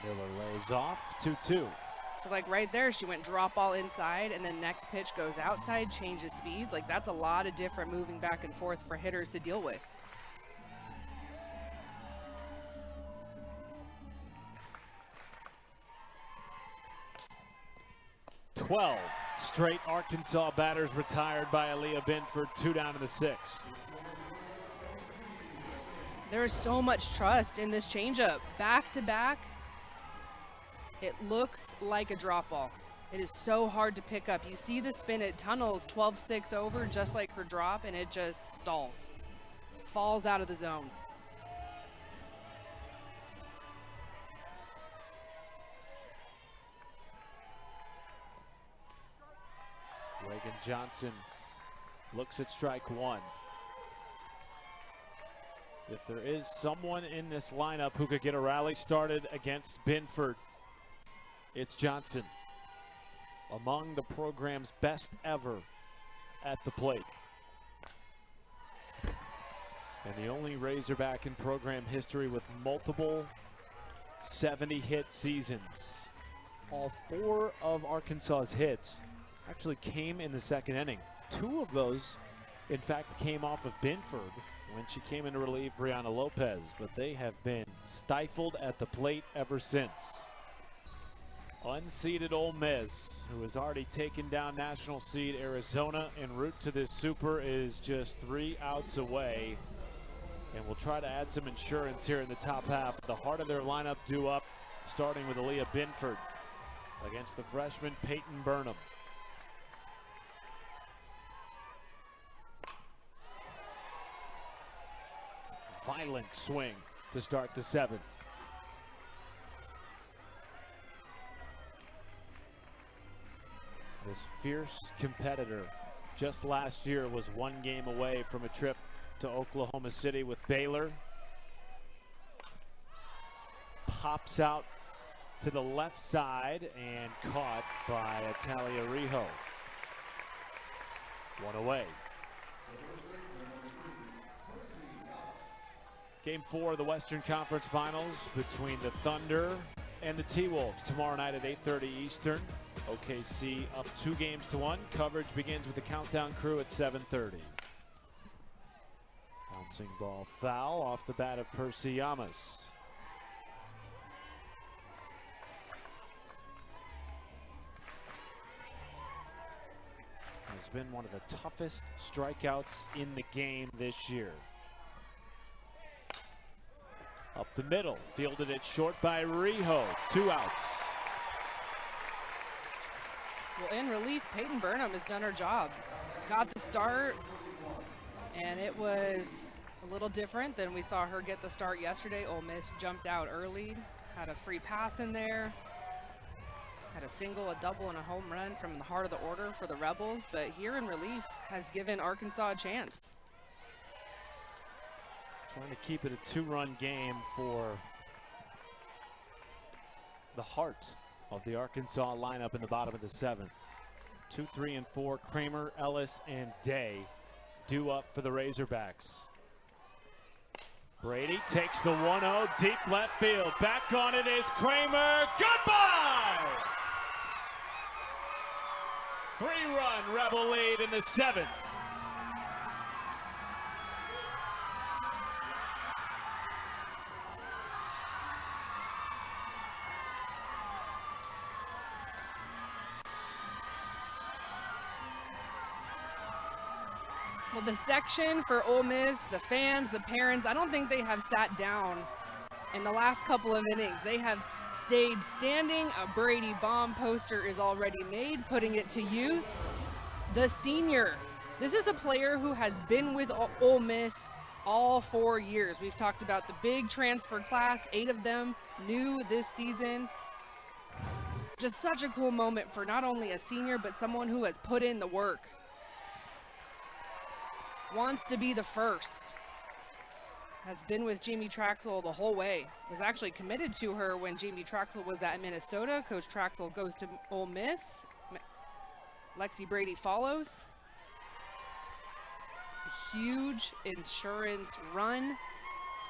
Miller lays off, 2-2. So like right there, she went drop ball inside, and then next pitch goes outside, changes speeds. Like that's a lot of different moving back and forth for hitters to deal with. "12 straight Arkansas batters retired by Aaliyah Binford, 2 down in the 6th. There is so much trust in this changeup. Back to back, it looks like a drop ball. It is so hard to pick up. You see the spin, it tunnels 12-6 over just like her drop, and it just stalls. Falls out of the zone. Reagan Johnson looks at strike 1. If there is someone in this lineup who could get a rally started against Binford, it's Johnson. Among the program's best ever at the plate. And the only Razorback in program history with multiple 70-hit seasons. All 4 of Arkansas's hits actually came in the 2nd inning. 2 of those, in fact, came off of Binford when she came in to relieve Brianna Lopez, but they have been stifled at the plate ever since. Unseeded Ole Miss, who has already taken down national seed Arizona en route to this Super, is just 3 outs away, and will try to add some insurance here in the top half. The heart of their lineup due up, starting with Aaliyah Binford against the freshman Peyton Burnham. Violent swing to start the 7th. This fierce competitor just last year was 1 game away from a trip to Oklahoma City with Baylor. Pops out to the left side and caught by Atalia Rijo. 1 away. Game 4 of the Western Conference Finals between the Thunder and the T-Wolves tomorrow night at 8:30 Eastern. OKC up 2-1. Coverage begins with the Countdown Crew at 7:30. Bouncing ball foul off the bat of Percy Yamas. Has been one of the toughest strikeouts in the game this year. Up the middle, fielded it short by Rijo, 2 outs. Well, in relief, Peyton Burnham has done her job. Got the start, and it was a little different than we saw her get the start yesterday. Ole Miss jumped out early, had a free pass in there, had a single, a double, and a home run from the heart of the order for the Rebels, but here in relief has given Arkansas a chance. Trying to keep it a 2-run game for the heart of the Arkansas lineup in the bottom of the 7th. 2, 3, and 4, Kramer, Ellis, and Day due up for the Razorbacks. Brady takes the 1-0 deep left field. Back on it is Kramer. Goodbye! 3-run Rebel lead in the 7th. Well, the section for Ole Miss, the fans, the parents, I don't think they have sat down in the last couple of innings. They have stayed standing. A Brady bomb poster is already made, putting it to use. The senior. This is a player who has been with Ole Miss all 4 years. We've talked about the big transfer class, 8 of them new this season. Just such a cool moment for not only a senior, but someone who has put in the work. Wants to be the first. Has been with Jamie Traxel the whole way. Was actually committed to her when Jamie Traxel was at Minnesota. Coach Traxel goes to Ole Miss. Lexi Brady follows. A huge insurance run.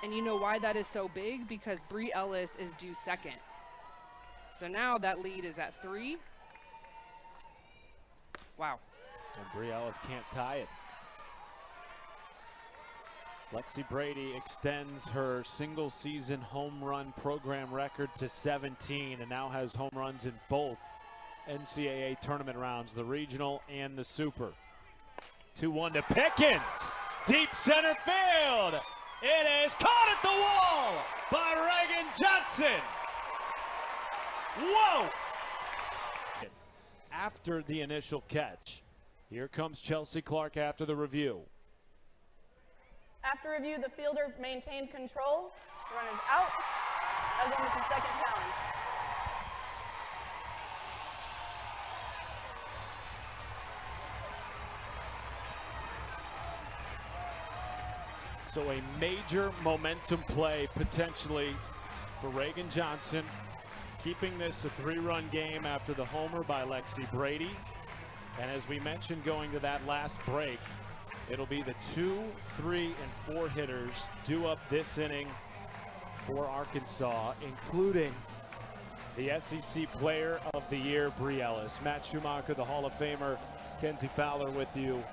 And you know why that is so big? Because Bree Ellis is due second. So now that lead is at 3. Wow. And Bree Ellis can't tie it. Lexi Brady extends her single season home run program record to 17 and now has home runs in both NCAA tournament rounds, the regional and the super. 2-1 to Pickens. Deep center field. It is caught at the wall by Reagan Johnson. Whoa! After the initial catch, here comes Chelsea Clark after the review. After review, the fielder maintained control. The run is out. That was Ole Miss's second challenge. So a major momentum play potentially for Reagan Johnson, keeping this a 3-run game after the homer by Lexi Brady. And as we mentioned going to that last break, it'll be the 2, 3, and 4 hitters due up this inning for Arkansas, including the SEC Player of the Year, Bree Ellis. Matt Schumacher, the Hall of Famer, Kenzie Fowler with you.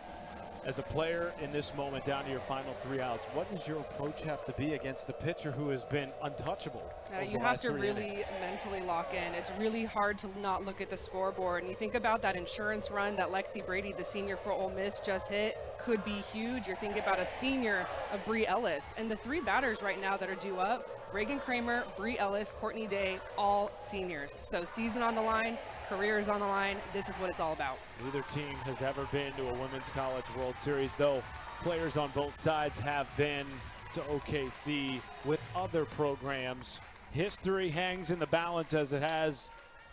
As a player in this moment, down to your final 3 outs, what does your approach have to be against a pitcher who has been untouchable? You have to really mentally lock in. It's really hard to not look at the scoreboard. And you think about that insurance run that Lexi Brady, the senior for Ole Miss, just hit, could be huge. You're thinking about a senior of Bree Ellis. And the 3 batters right now that are due up, Reagan Kramer, Bree Ellis, Courtney Day, all seniors. So season on the line, career is on the line. This is what it's all about. Neither team has ever been to a Women's College World Series, though players on both sides have been to OKC with other programs. History hangs in the balance as it has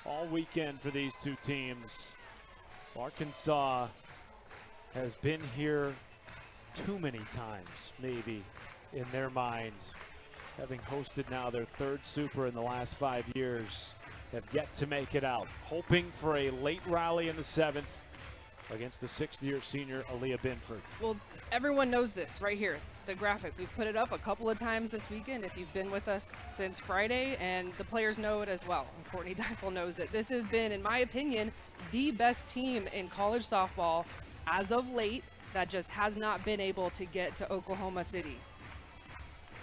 all weekend for these 2 teams. Arkansas has been here too many times, maybe, in their mind, having hosted now their 3rd Super in the last 5 years. Have yet to make it out, hoping for a late rally in the 7th against the 6th-year senior Aaliyah Binford. Well, everyone knows this right here, the graphic. We've put it up a couple of times this weekend if you've been with us since Friday, and the players know it as well. And Courtney Deifel knows it. This has been, in my opinion, the best team in college softball as of late that just has not been able to get to Oklahoma City.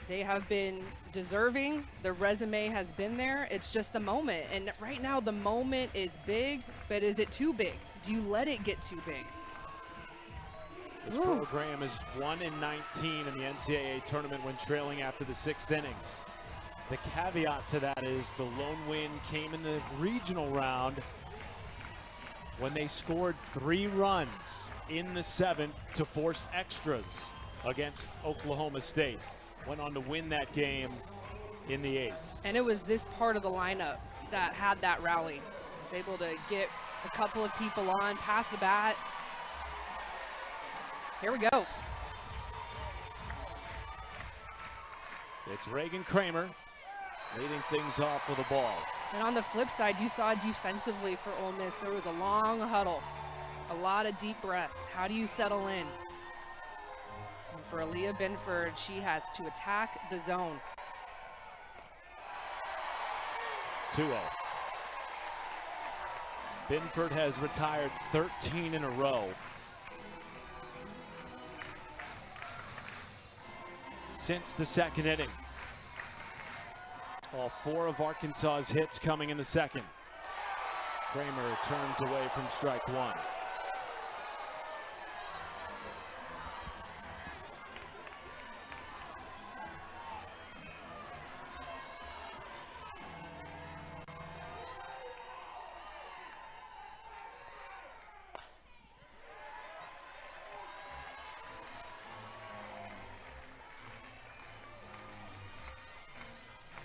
They have been deserving. The resume has been there. It's just the moment. And right now the moment is big, but is it too big? Do you let it get too big? This program is 1-19 in the NCAA tournament when trailing after the 6th inning. The caveat to that is the lone win came in the regional round when they scored 3 runs in the 7th to force extras against Oklahoma State. Went on to win that game in the 8th. And it was this part of the lineup that had that rally. Was able to get a couple of people on, pass the bat. Here we go. It's Reagan Kramer leading things off with a ball. And on the flip side, you saw defensively for Ole Miss, there was a long huddle, a lot of deep breaths. How do you settle in? And for Aaliyah Binford, she has to attack the zone. 2-0. Binford has retired 13 in a row. Since the 2nd inning. All 4 of Arkansas's hits coming in the 2nd. Kramer turns away from strike 1.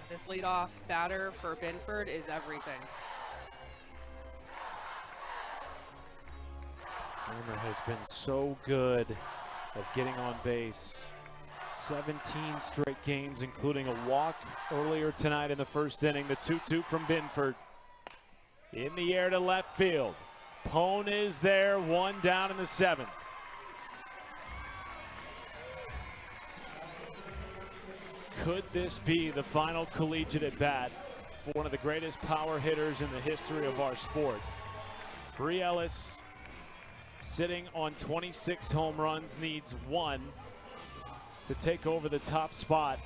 This leadoff batter for Binford is everything. Kramer has been so good at getting on base. 17 straight games, including a walk earlier tonight in the 1st inning. The 2-2 from Binford. In the air to left field. Pone is there, 1 down in the 7th. Could this be the final collegiate at bat for one of the greatest power hitters in the history of our sport? Bree Ellis, sitting on 26 home runs, needs 1 to take over the top spot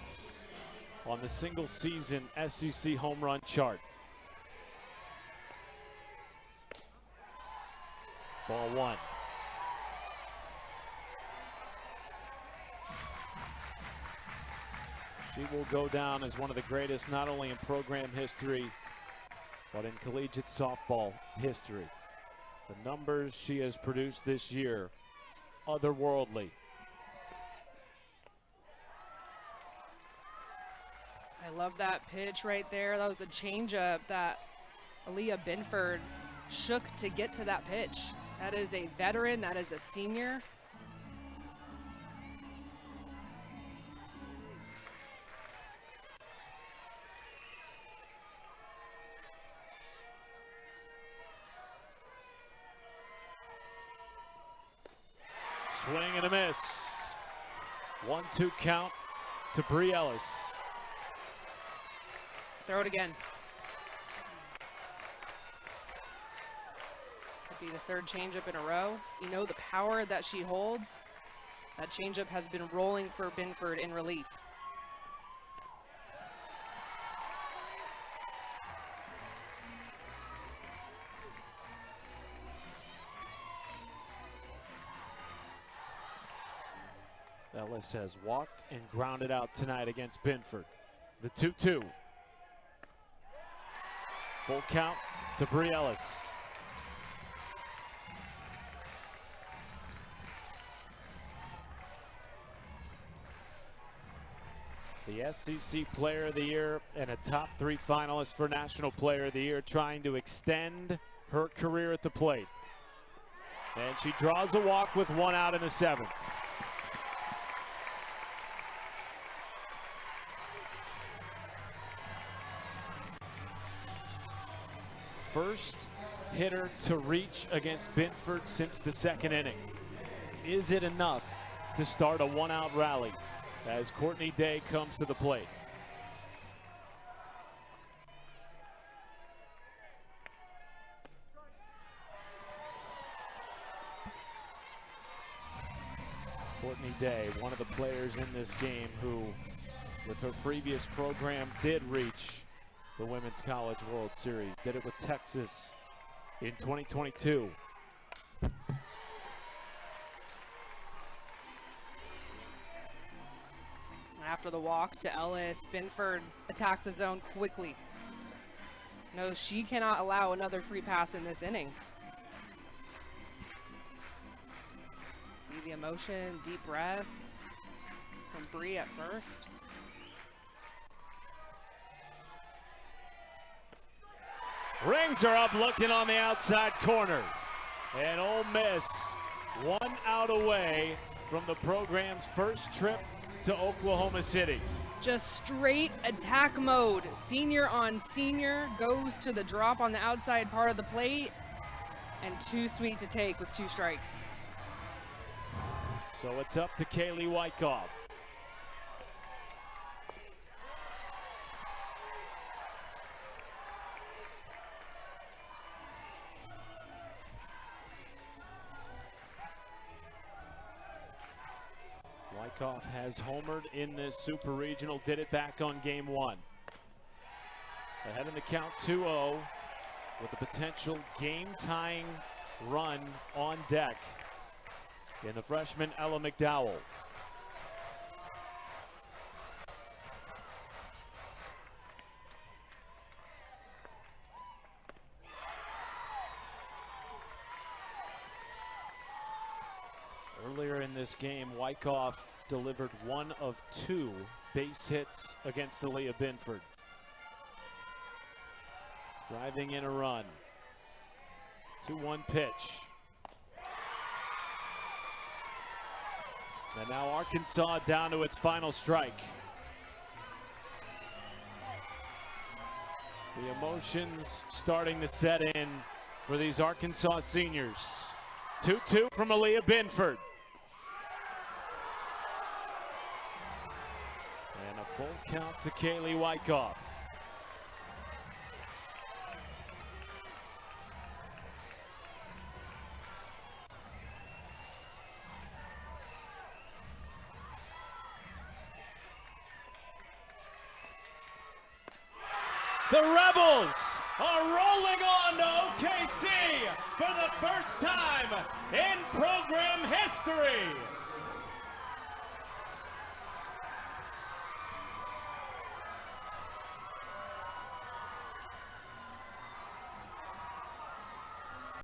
on the single season SEC home run chart. Ball 1. She will go down as one of the greatest, not only in program history, but in collegiate softball history. The numbers she has produced this year, otherworldly. I love that pitch right there. That was a changeup that Aaliyah Binford shook to get to that pitch. That is a veteran, that is a senior. Swing and a miss. 1-2 count to Bree Ellis. Throw it again. Could be the 3rd changeup in a row. You know the power that she holds. That changeup has been rolling for Binford in relief. Ellis has walked and grounded out tonight against Binford. The 2-2. Full count to Bree Ellis. The SEC Player of the Year and a top 3 finalist for National Player of the Year, trying to extend her career at the plate. And she draws a walk with 1 out in the 7th. First hitter to reach against Binford since the 2nd inning. Is it enough to start a 1-out rally as Courtney Day comes to the plate? Courtney Day, one of the players in this game who, with her previous program, did reach the Women's College World Series. Did it with Texas in 2022. After for the walk to Ellis. Binford attacks the zone quickly. No, she cannot allow another free pass in this inning. See the emotion, deep breath from Bree at first. Rings are up looking on the outside corner. And Ole Miss 1 out away from the program's first trip to Oklahoma City. Just straight attack mode. Senior on senior, goes to the drop on the outside part of the plate, and too sweet to take with 2 strikes. So it's up to Kaylee Wyckoff. Wyckoff has homered in this Super Regional, did it back on game 1. Ahead in the count 2-0 with a potential game-tying run on deck in the freshman Ella McDowell. Earlier in this game, Wyckoff delivered 1 of 2 base hits against Aaliyah Binford. Driving in a run. 2-1 pitch. And now Arkansas down to its final strike. The emotions starting to set in for these Arkansas seniors. 2-2 from Aaliyah Binford. And a full count to Kaylee Wyckoff. The Rebels are rolling on to OKC for the first time in program history.